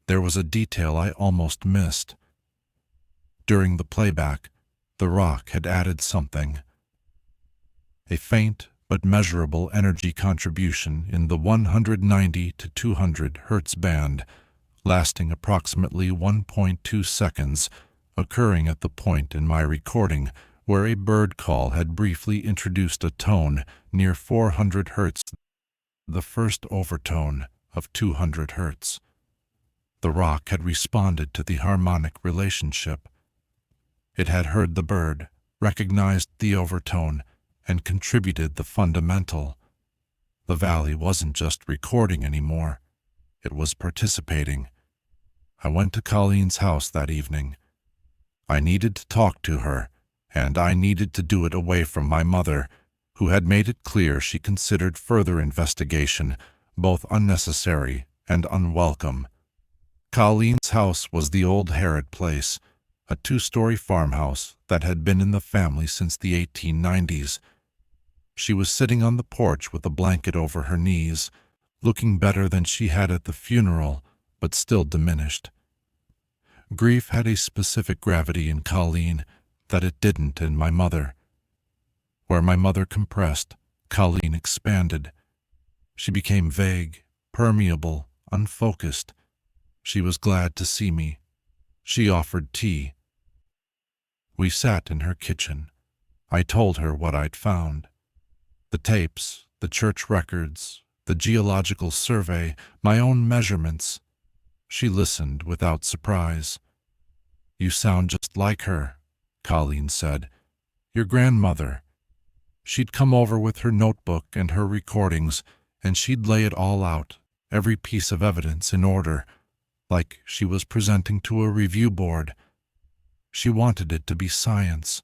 there was a detail I almost missed. During the playback, the rock had added something. A faint but measurable energy contribution in the 190 to 200 Hz band, lasting approximately 1.2 seconds, occurring at the point in my recording where a bird call had briefly introduced a tone near 400 Hz, the first overtone of 200 Hz. The rock had responded to the harmonic relationship. It had heard the bird, recognized the overtone, and contributed the fundamental. The valley wasn't just recording anymore. It was participating. I went to Colleen's house that evening. I needed to talk to her, and I needed to do it away from my mother, who had made it clear she considered further investigation both unnecessary and unwelcome. Colleen's house was the old Harrod place, a two-story farmhouse that had been in the family since the 1890s. She was sitting on the porch with a blanket over her knees, looking better than she had at the funeral, but still diminished. Grief had a specific gravity in Colleen that it didn't in my mother. Where my mother compressed, Colleen expanded. She became vague, permeable, unfocused. She was glad to see me. She offered tea. We sat in her kitchen. I told her what I'd found. The tapes, the church records, the geological survey, my own measurements. She listened without surprise. "You sound just like her," Colleen said. "Your grandmother. She'd come over with her notebook and her recordings, and she'd lay it all out, every piece of evidence in order, like she was presenting to a review board. She wanted it to be science.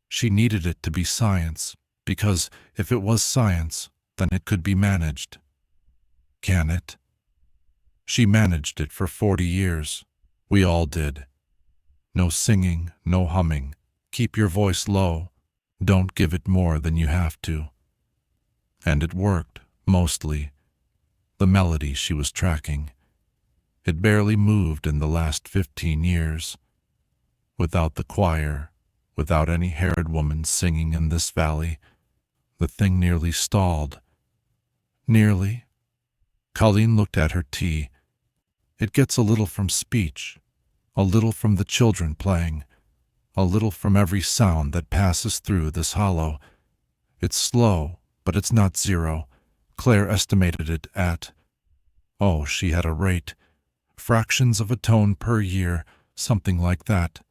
She needed it to be science, because if it was science, then it could be managed. Can it? She managed it for 40 years. We all did. No singing, no humming. Keep your voice low. Don't give it more than you have to." And it worked, mostly. The melody she was tracking. It barely moved in the last 15 years. Without the choir, without any Harrod woman singing in this valley, the thing nearly stalled. Nearly? Colleen looked at her tea. "It gets a little from speech, a little from the children playing, a little from every sound that passes through this hollow. It's slow, but it's not zero. Claire estimated it at, she had a rate, fractions of a tone per year, something like that.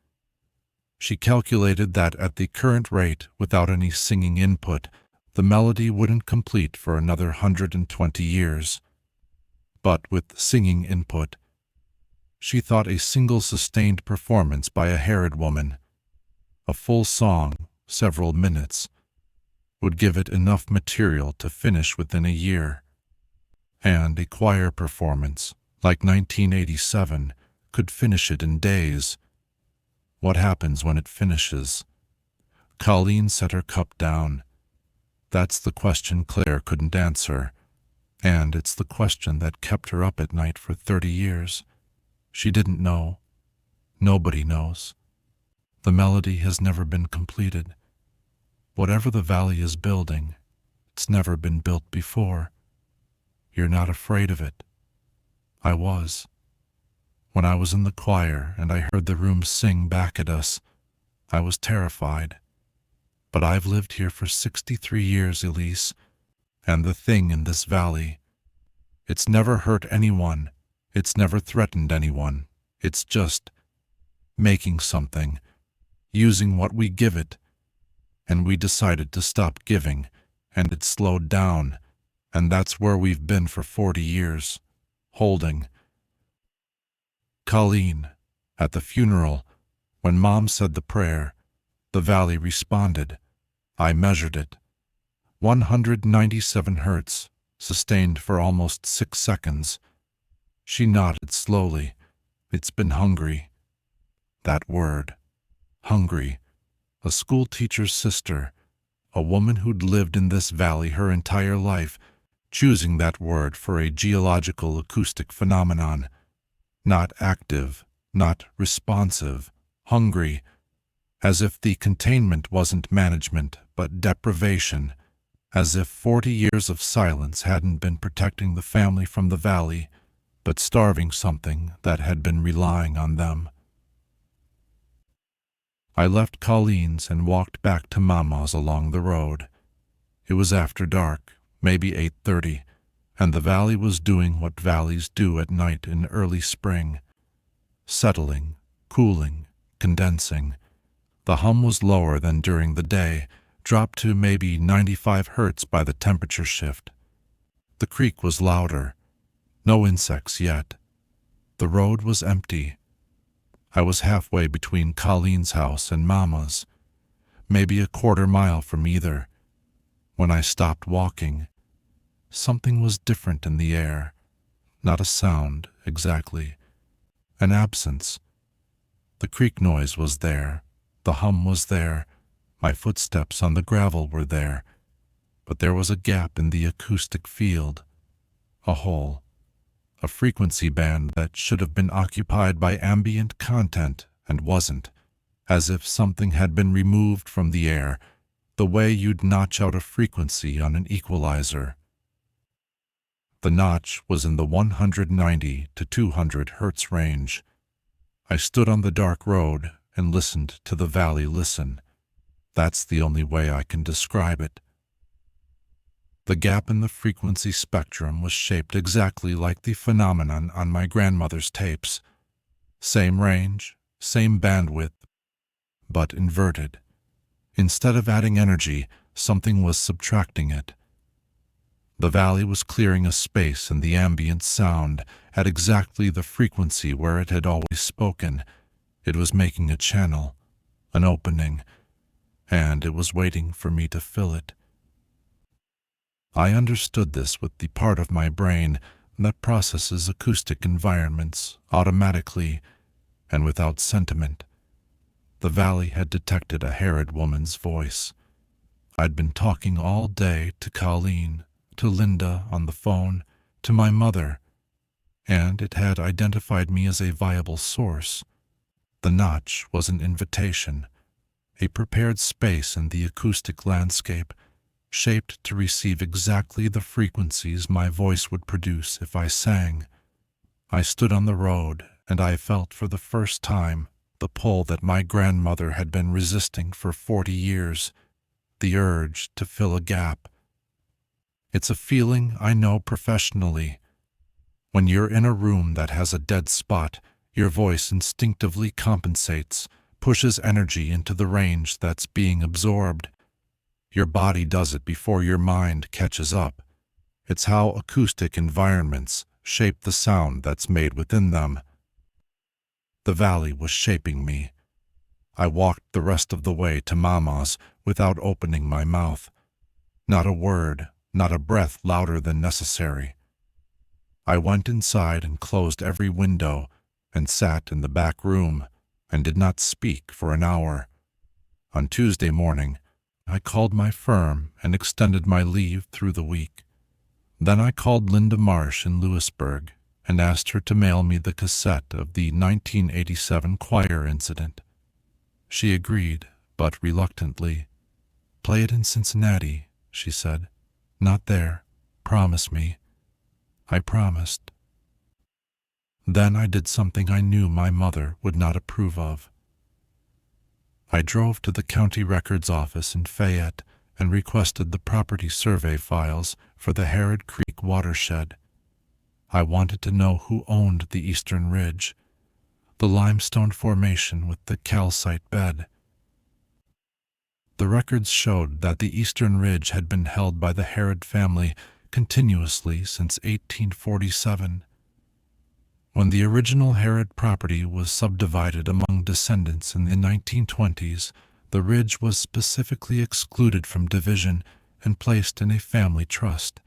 She calculated that at the current rate, without any singing input, the melody wouldn't complete for another 120 years. But with singing input, she thought a single sustained performance by a Harrod woman, a full song, several minutes, would give it enough material to finish within a year. And a choir performance, like 1987, could finish it in days. What happens when it finishes? Colleen set her cup down. That's the question Claire couldn't answer, and it's the question that kept her up at night for 30 years. She didn't know. Nobody knows. The melody has never been completed. Whatever the valley is building, it's never been built before. You're not afraid of it. I was. When I was in the choir and I heard the room sing back at us, I was terrified. But I've lived here for 63 years, Elise, and the thing in this valley, it's never hurt anyone, it's never threatened anyone, it's just making something, using what we give it, and we decided to stop giving, and it slowed down, and that's where we've been for 40 years, holding. Colleen, at the funeral, when Mom said the prayer, the valley responded. I measured it. 197 hertz, sustained for almost 6 seconds. She nodded slowly. It's been hungry. That word. Hungry. A school teacher's sister, a woman who'd lived in this valley her entire life, choosing that word for a geological acoustic phenomenon. Not active, not responsive, hungry, as if the containment wasn't management but deprivation, as if 40 years of silence hadn't been protecting the family from the valley, but starving something that had been relying on them. I left Colleen's and walked back to Mama's along the road. It was after dark, maybe 8:30, and the valley was doing what valleys do at night in early spring. Settling, cooling, condensing. The hum was lower than during the day, dropped to maybe 95 hertz by the temperature shift. The creek was louder. No insects yet. The road was empty. I was halfway between Colleen's house and Mama's, maybe a quarter mile from either, when I stopped walking. something was different in the air. Not a sound, exactly. An absence. The creak noise was there. The hum was there. My footsteps on the gravel were there. But there was a gap in the acoustic field. A hole. A frequency band that should have been occupied by ambient content and wasn't. As if something had been removed from the air, the way you'd notch out a frequency on an equalizer. The notch was in the 190 to 200 hertz range. I stood on the dark road and listened to the valley listen. That's the only way I can describe it. The gap in the frequency spectrum was shaped exactly like the phenomenon on my grandmother's tapes. Same range, same bandwidth, but inverted. Instead of adding energy, something was subtracting it. The valley was clearing a space in the ambient sound at exactly the frequency where it had always spoken. It was making a channel, an opening, and it was waiting for me to fill it. I understood this with the part of my brain that processes acoustic environments automatically and without sentiment. The valley had detected a harried woman's voice. I'd been talking all day to Colleen, to Linda on the phone, to my mother, and it had identified me as a viable source. The notch was an invitation, a prepared space in the acoustic landscape, shaped to receive exactly the frequencies my voice would produce if I sang. I stood on the road, and I felt for the first time the pull that my grandmother had been resisting for 40 years, the urge to fill a gap. It's a feeling I know professionally. When you're in a room that has a dead spot, your voice instinctively compensates, pushes energy into the range that's being absorbed. Your body does it before your mind catches up. It's how acoustic environments shape the sound that's made within them. The valley was shaping me. I walked the rest of the way to Mama's without opening my mouth. Not a word, not a breath louder than necessary. I went inside and closed every window and sat in the back room and did not speak for an hour. On Tuesday morning, I called my firm and extended my leave through the week. Then I called Linda Marsh in Lewisburg and asked her to mail me the cassette of the 1987 choir incident. She agreed, but reluctantly. "Play it in Cincinnati," she said. "Not there. Promise me." I promised. Then I did something I knew my mother would not approve of. I drove to the county records office in Fayette and requested the property survey files for the Harrod Creek watershed. I wanted to know who owned the eastern ridge, the limestone formation with the calcite bed. The records showed that the eastern ridge had been held by the Harrod family continuously since 1847. When the original Harrod property was subdivided among descendants in the 1920s, the ridge was specifically excluded from division and placed in a family trust.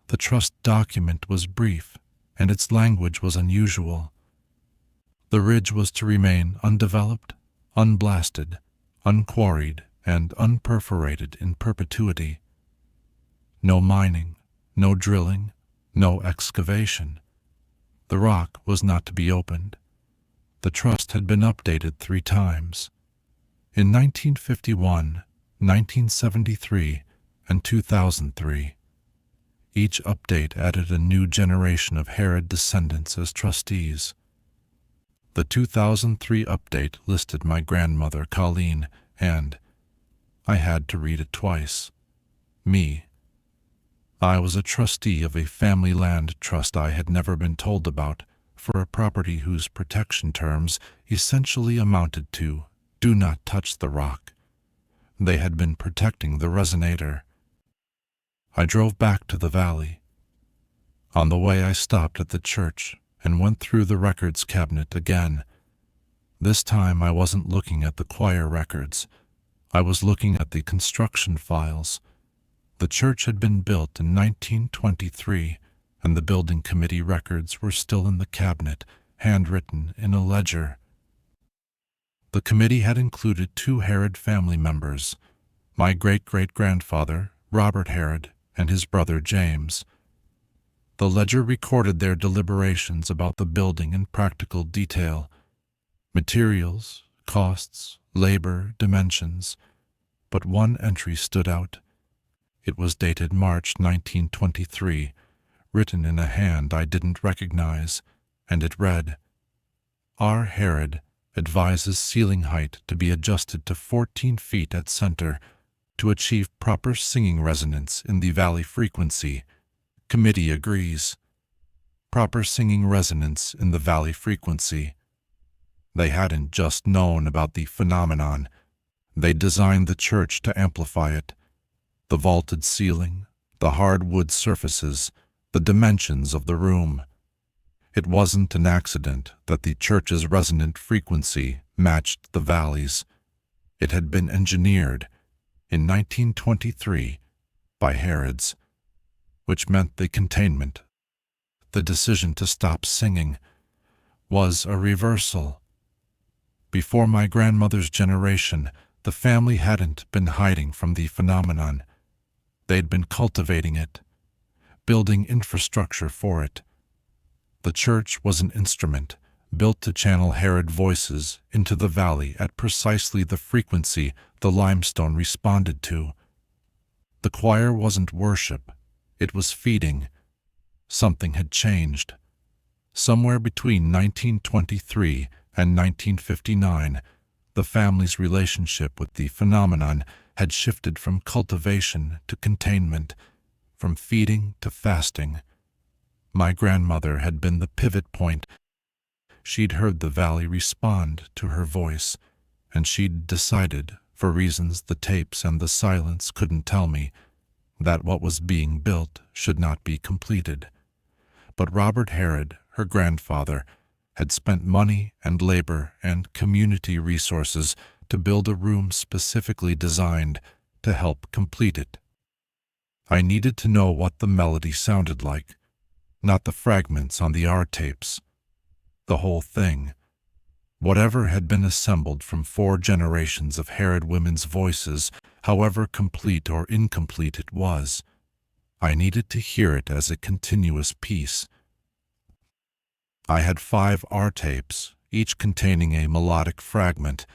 The trust document was brief, and its language was unusual. The ridge was to remain undeveloped, unblasted, unquarried, and unperforated in perpetuity. No mining, no drilling, no excavation. The rock was not to be opened. The trust had been updated 3 times. In 1951, 1973, and 2003. Each update added a new generation of Harrod descendants as trustees. The 2003 update listed my grandmother, Colleen, and I had to read it twice. Me. I was a trustee of a family land trust I had never been told about, for a property whose protection terms essentially amounted to, "Do not touch the rock." They had been protecting the resonator. I drove back to the valley. On the way I stopped at the church and went through the records cabinet again. This time I wasn't looking at the choir records. I was looking at the construction files. The church had been built in 1923, and the building committee records were still in the cabinet, handwritten in a ledger. The committee had included 2 Herod family members, my great-great-grandfather, Robert Herod, and his brother James. The ledger recorded their deliberations about the building in practical detail: materials, costs, labor, dimensions. But one entry stood out. It was dated March 1923, written in a hand I didn't recognize, and it read, "R. Herod advises ceiling height to be adjusted to 14 feet at center to achieve proper singing resonance in the valley frequency. Committee agrees. Proper singing resonance in the valley frequency." They hadn't just known about the phenomenon. They designed the church to amplify it. The vaulted ceiling, the hard wood surfaces, the dimensions of the room. It wasn't an accident that the church's resonant frequency matched the valley's. It had been engineered in 1923 by Herod's, which meant the containment, the decision to stop singing, was a reversal. Before my grandmother's generation, the family hadn't been hiding from the phenomenon. They'd been cultivating it, building infrastructure for it. The church was an instrument built to channel Herod voices into the valley at precisely the frequency the limestone responded to. The choir wasn't worship, it was feeding. Something had changed. Somewhere between 1923 and 1959, the family's relationship with the phenomenon had shifted from cultivation to containment, from feeding to fasting. My grandmother had been the pivot point. She'd heard the valley respond to her voice, and she'd decided, for reasons the tapes and the silence couldn't tell me, that what was being built should not be completed. But Robert Herod, her grandfather, had spent money and labor and community resources to build a room specifically designed to help complete it. I needed to know what the melody sounded like, not the fragments on the R tapes. The whole thing. Whatever had been assembled from 4 generations of Herod women's voices, however complete or incomplete it was, I needed to hear it as a continuous piece. I had 5 R tapes, each containing a melodic fragment.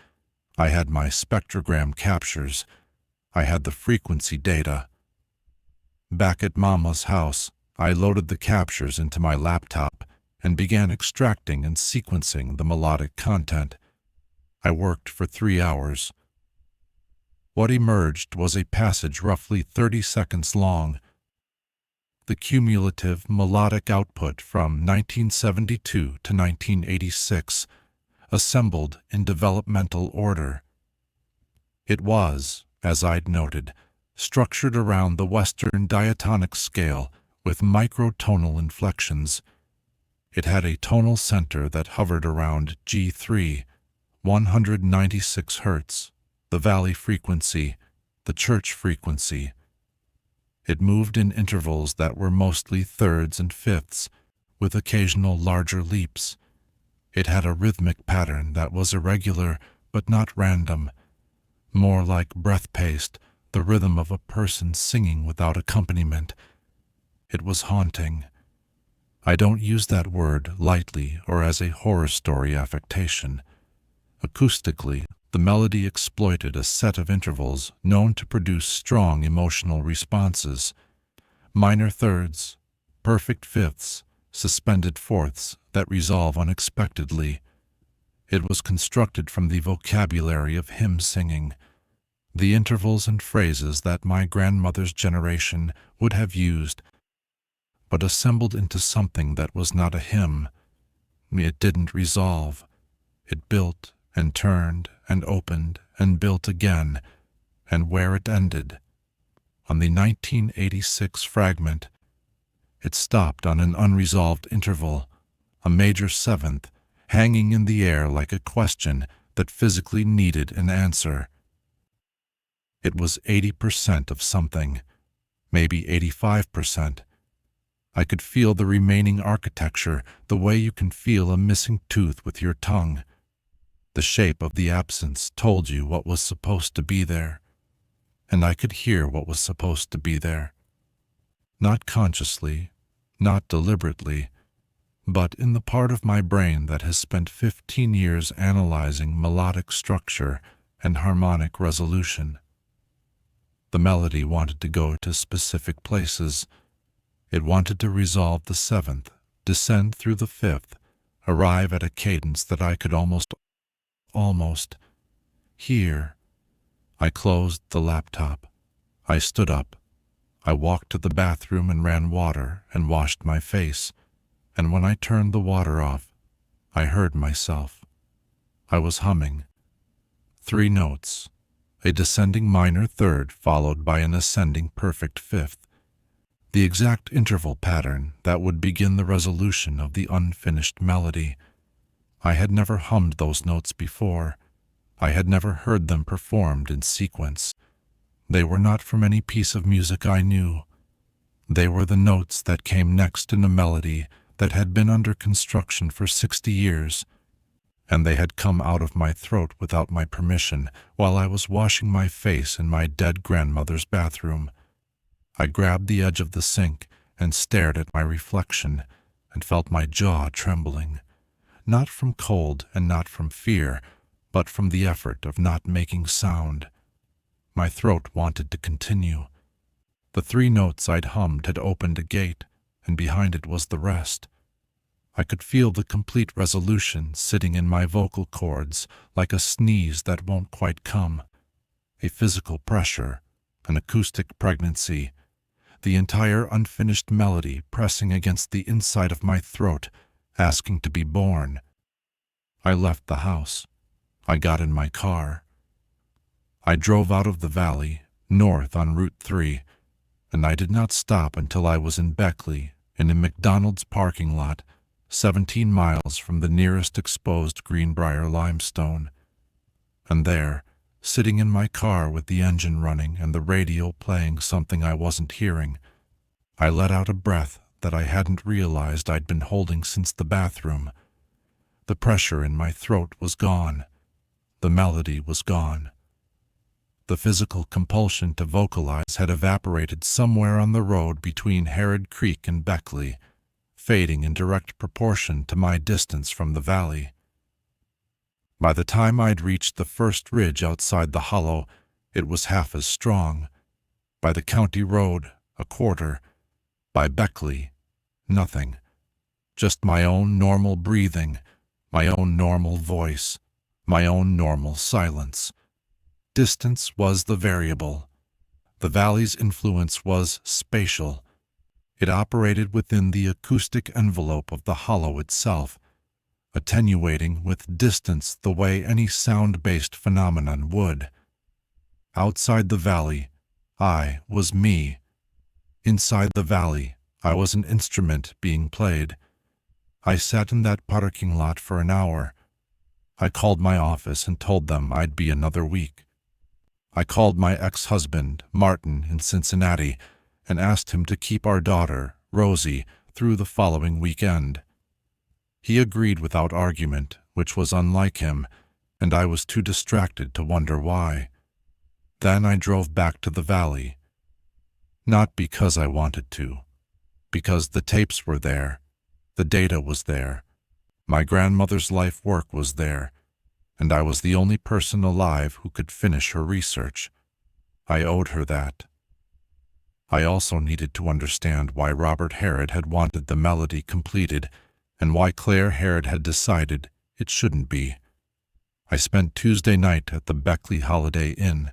I had my spectrogram captures. I had the frequency data. Back at Mama's house, I loaded the captures into my laptop and began extracting and sequencing the melodic content. I worked for 3 hours. What emerged was a passage roughly 30 seconds long. The cumulative melodic output from 1972 to 1986, assembled in developmental order. It was, as I'd noted, structured around the Western diatonic scale with microtonal inflections. It had a tonal center that hovered around G3, 196 Hz, the valley frequency, the church frequency. It moved in intervals that were mostly thirds and fifths, with occasional larger leaps. It had a rhythmic pattern that was irregular but not random, more like breath-paced, the rhythm of a person singing without accompaniment. It was haunting. I don't use that word lightly or as a horror story affectation. Acoustically, the melody exploited a set of intervals known to produce strong emotional responses: minor thirds, perfect fifths, suspended fourths that resolve unexpectedly. It was constructed from the vocabulary of hymn singing, the intervals and phrases that my grandmother's generation would have used, but assembled into something that was not a hymn. It didn't resolve. It built and turned and opened and built again, and where it ended, on the 1986 fragment, it stopped on an unresolved interval, a major seventh, hanging in the air like a question that physically needed an answer. It was 80% of something, maybe 85%. I could feel the remaining architecture, the way you can feel a missing tooth with your tongue. The shape of the absence told you what was supposed to be there, and I could hear what was supposed to be there. Not consciously, not deliberately, but in the part of my brain that has spent 15 years analyzing melodic structure and harmonic resolution. The melody wanted to go to specific places. It wanted to resolve the seventh, descend through the fifth, arrive at a cadence that I could almost hear. I closed the laptop. I stood up. I walked to the bathroom and ran water and washed my face. And when I turned the water off, I heard myself. I was humming. 3 notes, a descending minor third followed by an ascending perfect fifth, the exact interval pattern that would begin the resolution of the unfinished melody. I had never hummed those notes before. I had never heard them performed in sequence. They were not from any piece of music I knew. They were the notes that came next in a melody that had been under construction for 60 years, and they had come out of my throat without my permission while I was washing my face in my dead grandmother's bathroom. I grabbed the edge of the sink and stared at my reflection and felt my jaw trembling, not from cold and not from fear, but from the effort of not making sound. My throat wanted to continue. The 3 notes I'd hummed had opened a gate, and behind it was the rest. I could feel the complete resolution sitting in my vocal cords like a sneeze that won't quite come, a physical pressure, an acoustic pregnancy, the entire unfinished melody pressing against the inside of my throat, asking to be born. I left the house. I got in my car. I drove out of the valley, north on Route 3, and I did not stop until I was in Beckley, in a McDonald's parking lot, 17 miles from the nearest exposed Greenbrier limestone. And there, sitting in my car with the engine running and the radio playing something I wasn't hearing, I let out a breath that I hadn't realized I'd been holding since the bathroom. The pressure in my throat was gone. The melody was gone. The physical compulsion to vocalize had evaporated somewhere on the road between Harrod Creek and Beckley, fading in direct proportion to my distance from the valley. By the time I'd reached the first ridge outside the hollow, it was half as strong. By the county road, a quarter. By Beckley, nothing. Just my own normal breathing, my own normal voice, my own normal silence. Distance was the variable. The valley's influence was spatial. It operated within the acoustic envelope of the hollow itself, attenuating with distance the way any sound-based phenomenon would. Outside the valley, I was me. Inside the valley, I was an instrument being played. I sat in that parking lot for an hour. I called my office and told them I'd be another week. I called my ex-husband, Martin, in Cincinnati, and asked him to keep our daughter, Rosie, through the following weekend. He agreed without argument, which was unlike him, and I was too distracted to wonder why. Then I drove back to the valley. Not because I wanted to, because the tapes were there, the data was there, my grandmother's life work was there, and I was the only person alive who could finish her research. I owed her that. I also needed to understand why Robert Harrod had wanted the melody completed and why Claire Harrod had decided it shouldn't be. I spent Tuesday night at the Beckley Holiday Inn.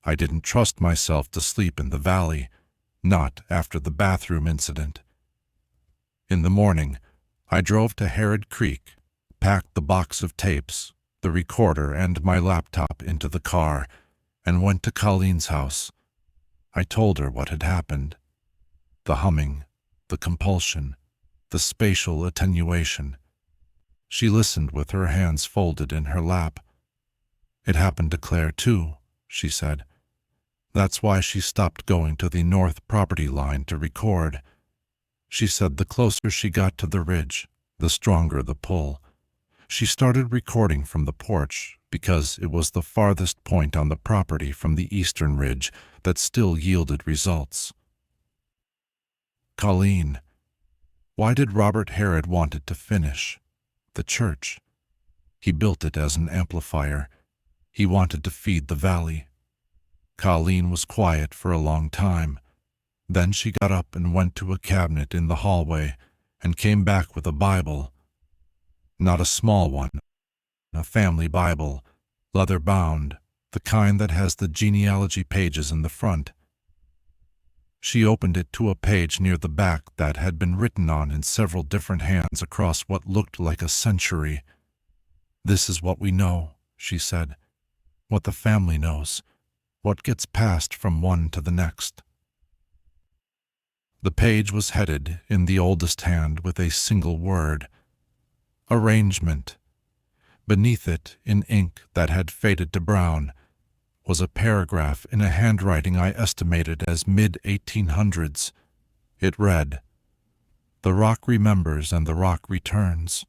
I didn't trust myself to sleep in the valley, not after the bathroom incident. In the morning, I drove to Harrod Creek, packed the box of tapes, the recorder, and my laptop into the car, and went to Colleen's house. I told her what had happened. The humming, the compulsion, the spatial attenuation. She listened with her hands folded in her lap. "It happened to Claire too," she said. That's why she stopped going to the north property line to record. She said the closer she got to the ridge, the stronger the pull. She started recording from the porch because it was the farthest point on the property from the eastern ridge that still yielded results. Colleen, why did Robert Herod want it to finish? The church. He built it as an amplifier. He wanted to feed the valley. Colleen was quiet for a long time. Then she got up and went to a cabinet in the hallway and came back with a Bible. Not a small one, a family Bible, leather-bound, the kind that has the genealogy pages in the front. She opened it to a page near the back that had been written on in several different hands across what looked like a century. "This is what we know," she said, "what the family knows, what gets passed from one to the next." The page was headed in the oldest hand with a single word: arrangement. Beneath it, in ink that had faded to brown, was a paragraph in a handwriting I estimated as mid-1800s. It read, "The rock remembers and the rock returns.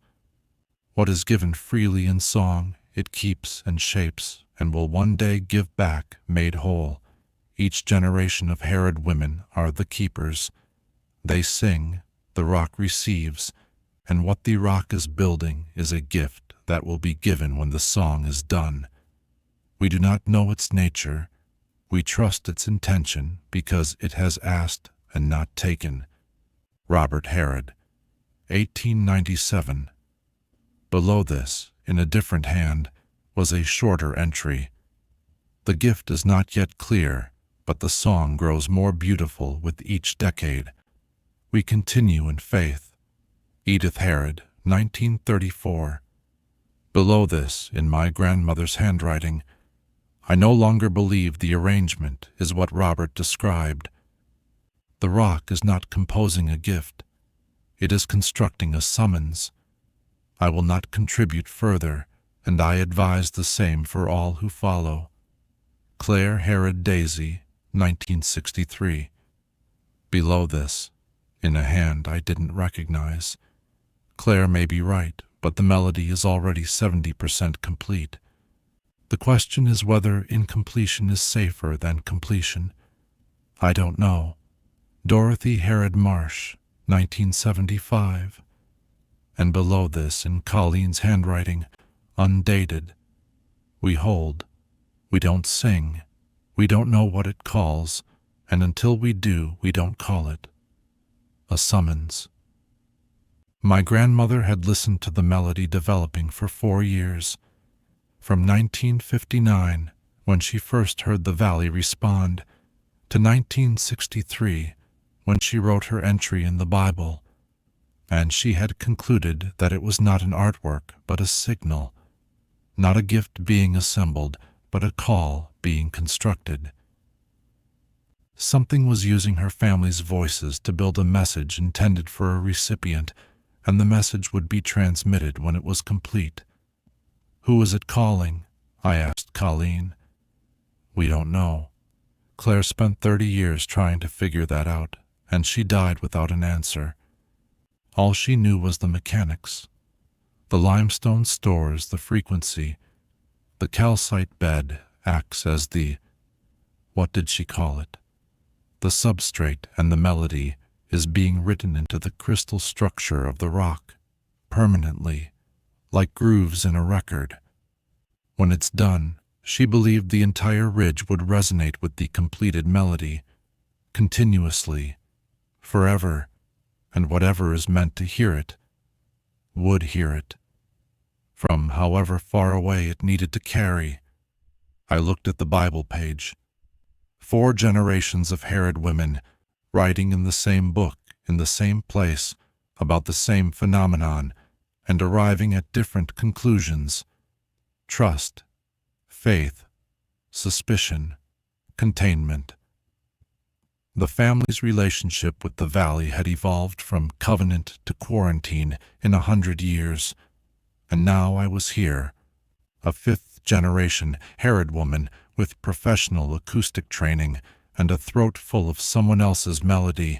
What is given freely in song, it keeps and shapes and will one day give back made whole. Each generation of Herod women are the keepers. They sing, the rock receives, and what the rock is building is a gift that will be given when the song is done. We do not know its nature. We trust its intention because it has asked and not taken." Robert Herod, 1897. Below this, in a different hand, was a shorter entry. "The gift is not yet clear, but the song grows more beautiful with each decade. We continue in faith." Edith Herod, 1934. Below this, in my grandmother's handwriting, "I no longer believe the arrangement is what Robert described. The rock is not composing a gift. It is constructing a summons. I will not contribute further, and I advise the same for all who follow." Claire Herod Daisy, 1963. Below this, in a hand I didn't recognize, "Claire may be right, but the melody is already 70% complete. The question is whether incompletion is safer than completion. I don't know." Dorothy Herod Marsh, 1975. And below this, in Colleen's handwriting, undated, "We hold. We don't sing. We don't know what it calls, and until we do, we don't call it. A summons." My grandmother had listened to the melody developing for 4 years. From 1959, when she first heard the valley respond, to 1963, when she wrote her entry in the Bible, and she had concluded that it was not an artwork but a signal, not a gift being assembled, but a call being constructed. Something was using her family's voices to build a message intended for a recipient, and the message would be transmitted when it was complete. "Who is it calling?" I asked Colleen. "We don't know. Claire spent 30 years trying to figure that out, and she died without an answer. All she knew was the mechanics. The limestone stores the frequency. The calcite bed acts as the, what did she call it? The substrate, and the melody is being written into the crystal structure of the rock, permanently, like grooves in a record. When it's done, she believed the entire ridge would resonate with the completed melody, continuously, forever, and whatever is meant to hear it, would hear it, from however far away it needed to carry. I looked at the Bible page. 4 generations of Herod women, writing in the same book, in the same place, about the same phenomenon, and arriving at different conclusions. Trust, faith, suspicion, containment. The family's relationship with the valley had evolved from covenant to quarantine in 100 years, and now I was here, a 5th-generation Herod woman with professional acoustic training and a throat full of someone else's melody,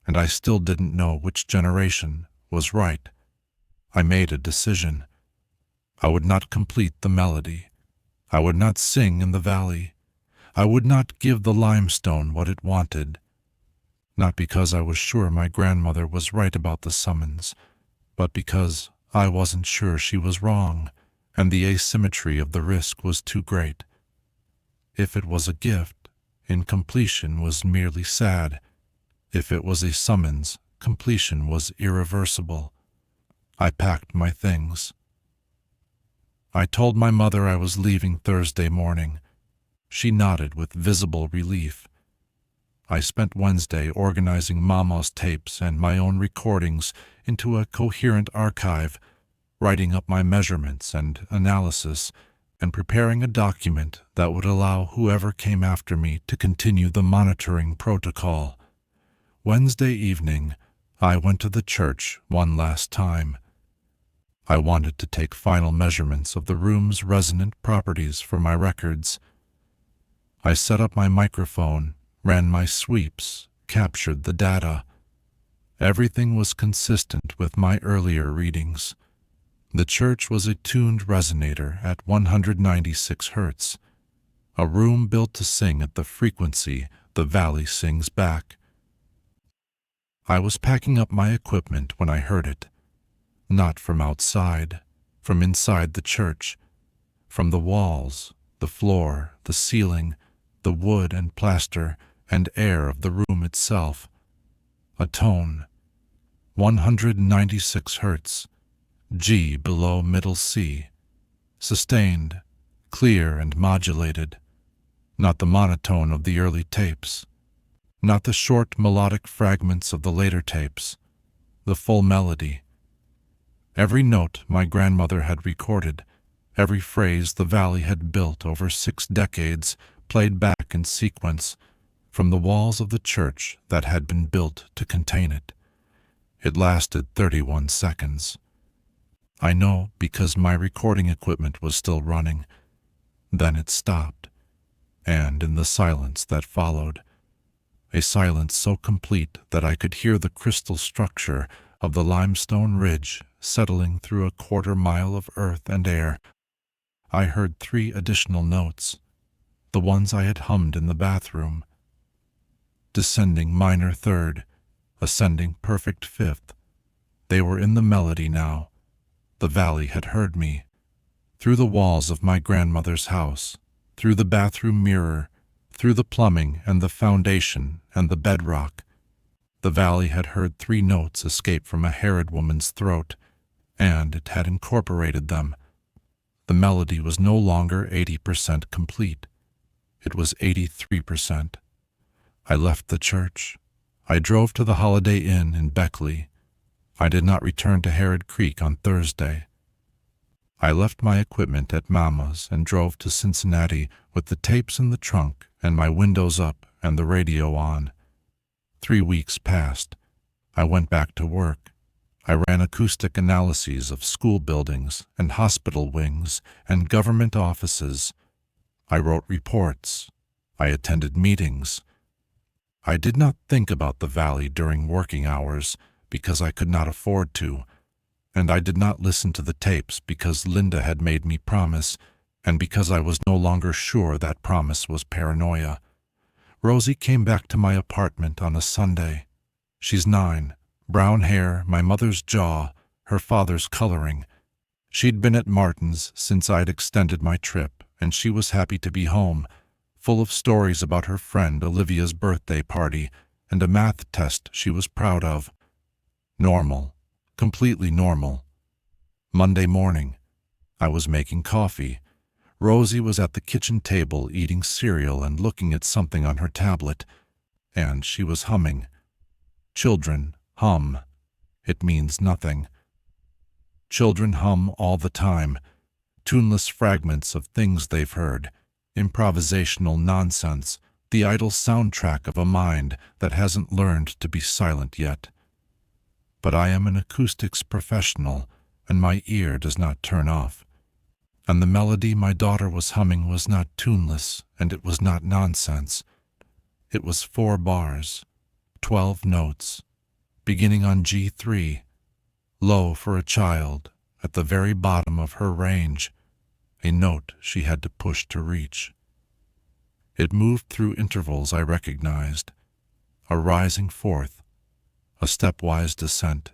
and I still didn't know which generation was right. I made a decision. I would not complete the melody. I would not sing in the valley. I would not give the limestone what it wanted. Not because I was sure my grandmother was right about the summons, but because I wasn't sure she was wrong, and the asymmetry of the risk was too great. If it was a gift, incompletion was merely sad. If it was a summons, completion was irreversible. I packed my things. I told my mother I was leaving Thursday morning. She nodded with visible relief. I spent Wednesday organizing Mama's tapes and my own recordings into a coherent archive, writing up my measurements and analysis, and preparing a document that would allow whoever came after me to continue the monitoring protocol. Wednesday evening, I went to the church one last time. I wanted to take final measurements of the room's resonant properties for my records. I set up my microphone, ran my sweeps, captured the data. Everything was consistent with my earlier readings. The church was a tuned resonator at 196 Hz, a room built to sing at the frequency the valley sings back. I was packing up my equipment when I heard it. Not from outside, from inside the church, from the walls, the floor, the ceiling, the wood and plaster and air of the room itself. A tone, 196 Hz, G below middle C, sustained, clear and modulated, not the monotone of the early tapes, not the short melodic fragments of the later tapes, the full melody. Every note my grandmother had recorded, every phrase the valley had built over 6 decades, played back in sequence from the walls of the church that had been built to contain it. It lasted 31 seconds. I know because my recording equipment was still running. Then it stopped, and in the silence that followed, a silence so complete that I could hear the crystal structure of the limestone ridge settling through a 1/4 mile of earth and air, I heard 3 additional notes, the ones I had hummed in the bathroom. Descending minor third, ascending perfect fifth. They were in the melody now. The valley had heard me. Through the walls of my grandmother's house, through the bathroom mirror, through the plumbing and the foundation and the bedrock. The valley had heard 3 notes escape from a Herod woman's throat, and it had incorporated them. The melody was no longer 80% complete. It was 83%. I left the church. I drove to the Holiday Inn in Beckley. I did not return to Herod Creek on Thursday. I left my equipment at Mama's and drove to Cincinnati with the tapes in the trunk and my windows up and the radio on. 3 weeks passed. I went back to work. I ran acoustic analyses of school buildings and hospital wings and government offices. I wrote reports. I attended meetings. I did not think about the valley during working hours because I could not afford to, and I did not listen to the tapes because Linda had made me promise and because I was no longer sure that promise was paranoia. Rosie came back to my apartment on a Sunday. She's 9, brown hair, my mother's jaw, her father's coloring. She'd been at Martin's since I'd extended my trip, and she was happy to be home, full of stories about her friend Olivia's birthday party and a math test she was proud of. Normal, completely normal. Monday morning, I was making coffee. Rosie was at the kitchen table eating cereal and looking at something on her tablet, and she was humming. Children hum. It means nothing. Children hum all the time, tuneless fragments of things they've heard, improvisational nonsense, the idle soundtrack of a mind that hasn't learned to be silent yet. But I am an acoustics professional, and my ear does not turn off. And the melody my daughter was humming was not tuneless, and it was not nonsense. It was 4 bars, 12 notes, beginning on G3, low for a child, at the very bottom of her range, a note she had to push to reach. It moved through intervals I recognized, a rising fourth, a stepwise descent,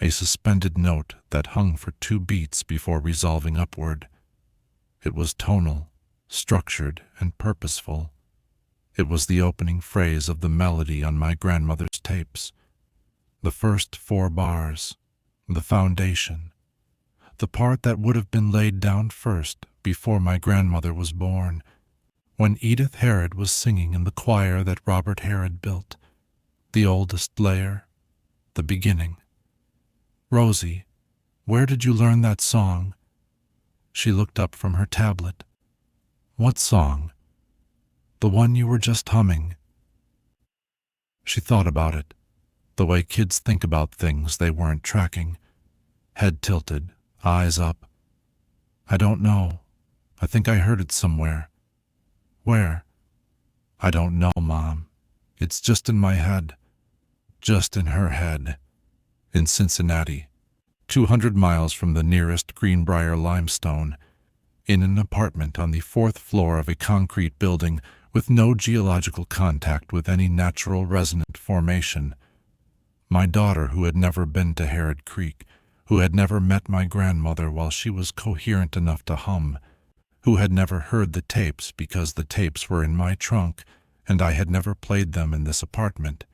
a suspended note that hung for 2 beats before resolving upward. It was tonal, structured, and purposeful. It was the opening phrase of the melody on my grandmother's tapes. The first 4 bars, the foundation, the part that would have been laid down first before my grandmother was born, when Edith Harrod was singing in the choir that Robert Harrod built, the oldest layer, the beginning. "Rosie, where did you learn that song?" She looked up from her tablet. "What song?" "The one you were just humming." She thought about it, the way kids think about things they weren't tracking. Head tilted, eyes up. "I don't know. I think I heard it somewhere." "Where?" "I don't know, Mom. It's just in my head." Just in her head. In Cincinnati, 200 miles from the nearest Greenbrier limestone, in an apartment on the 4th floor of a concrete building with no geological contact with any natural resonant formation. My daughter, who had never been to Harrod Creek, who had never met my grandmother while she was coherent enough to hum, who had never heard the tapes because the tapes were in my trunk and I had never played them in this apartment.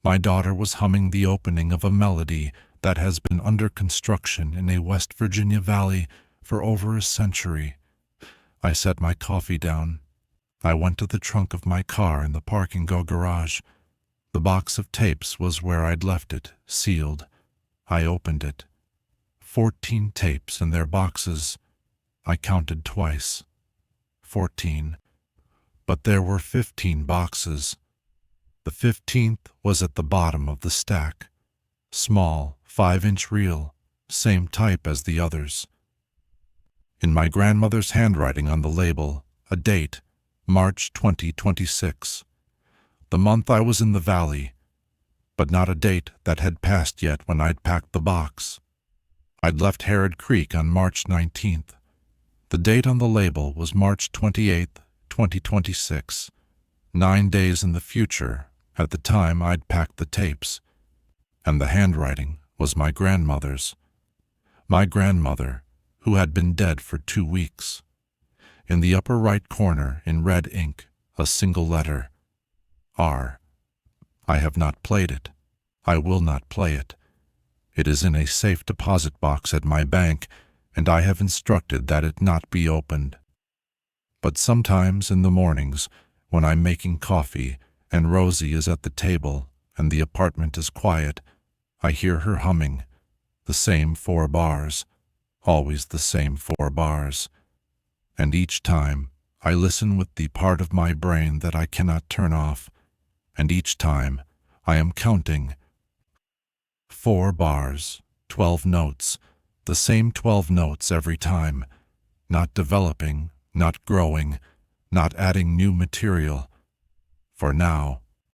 My daughter was humming the opening of a melody that has been under construction in a West Virginia valley for over a century. I set my coffee down. I went to the trunk of my car in the parking garage. The box of tapes was where I'd left it, sealed. I opened it. 14 tapes in their boxes. I counted twice. 14. But there were 15 boxes. The 15th was at the bottom of the stack. Small, 5-inch reel, same type as the others. In my grandmother's handwriting on the label, a date, March 2026. The month I was in the valley, but not a date that had passed yet when I'd packed the box. I'd left Harrod Creek on March 19th. The date on the label was March 28th, 2026, 9 days in the future at the time I'd packed the tapes, and the handwriting was my grandmother's. My grandmother, who had been dead for 2 weeks. In the upper right corner, in red ink, a single letter, R. I have not played it. I will not play it. It is in a safe deposit box at my bank, and I have instructed that it not be opened. But sometimes in the mornings, when I'm making coffee, and Rosie is at the table, and the apartment is quiet, I hear her humming, the same 4 bars, always the same 4 bars. And each time, I listen with the part of my brain that I cannot turn off, and each time, I am counting. 4 bars, 12 notes, the same 12 notes every time, not developing, not growing, not adding new material. For now,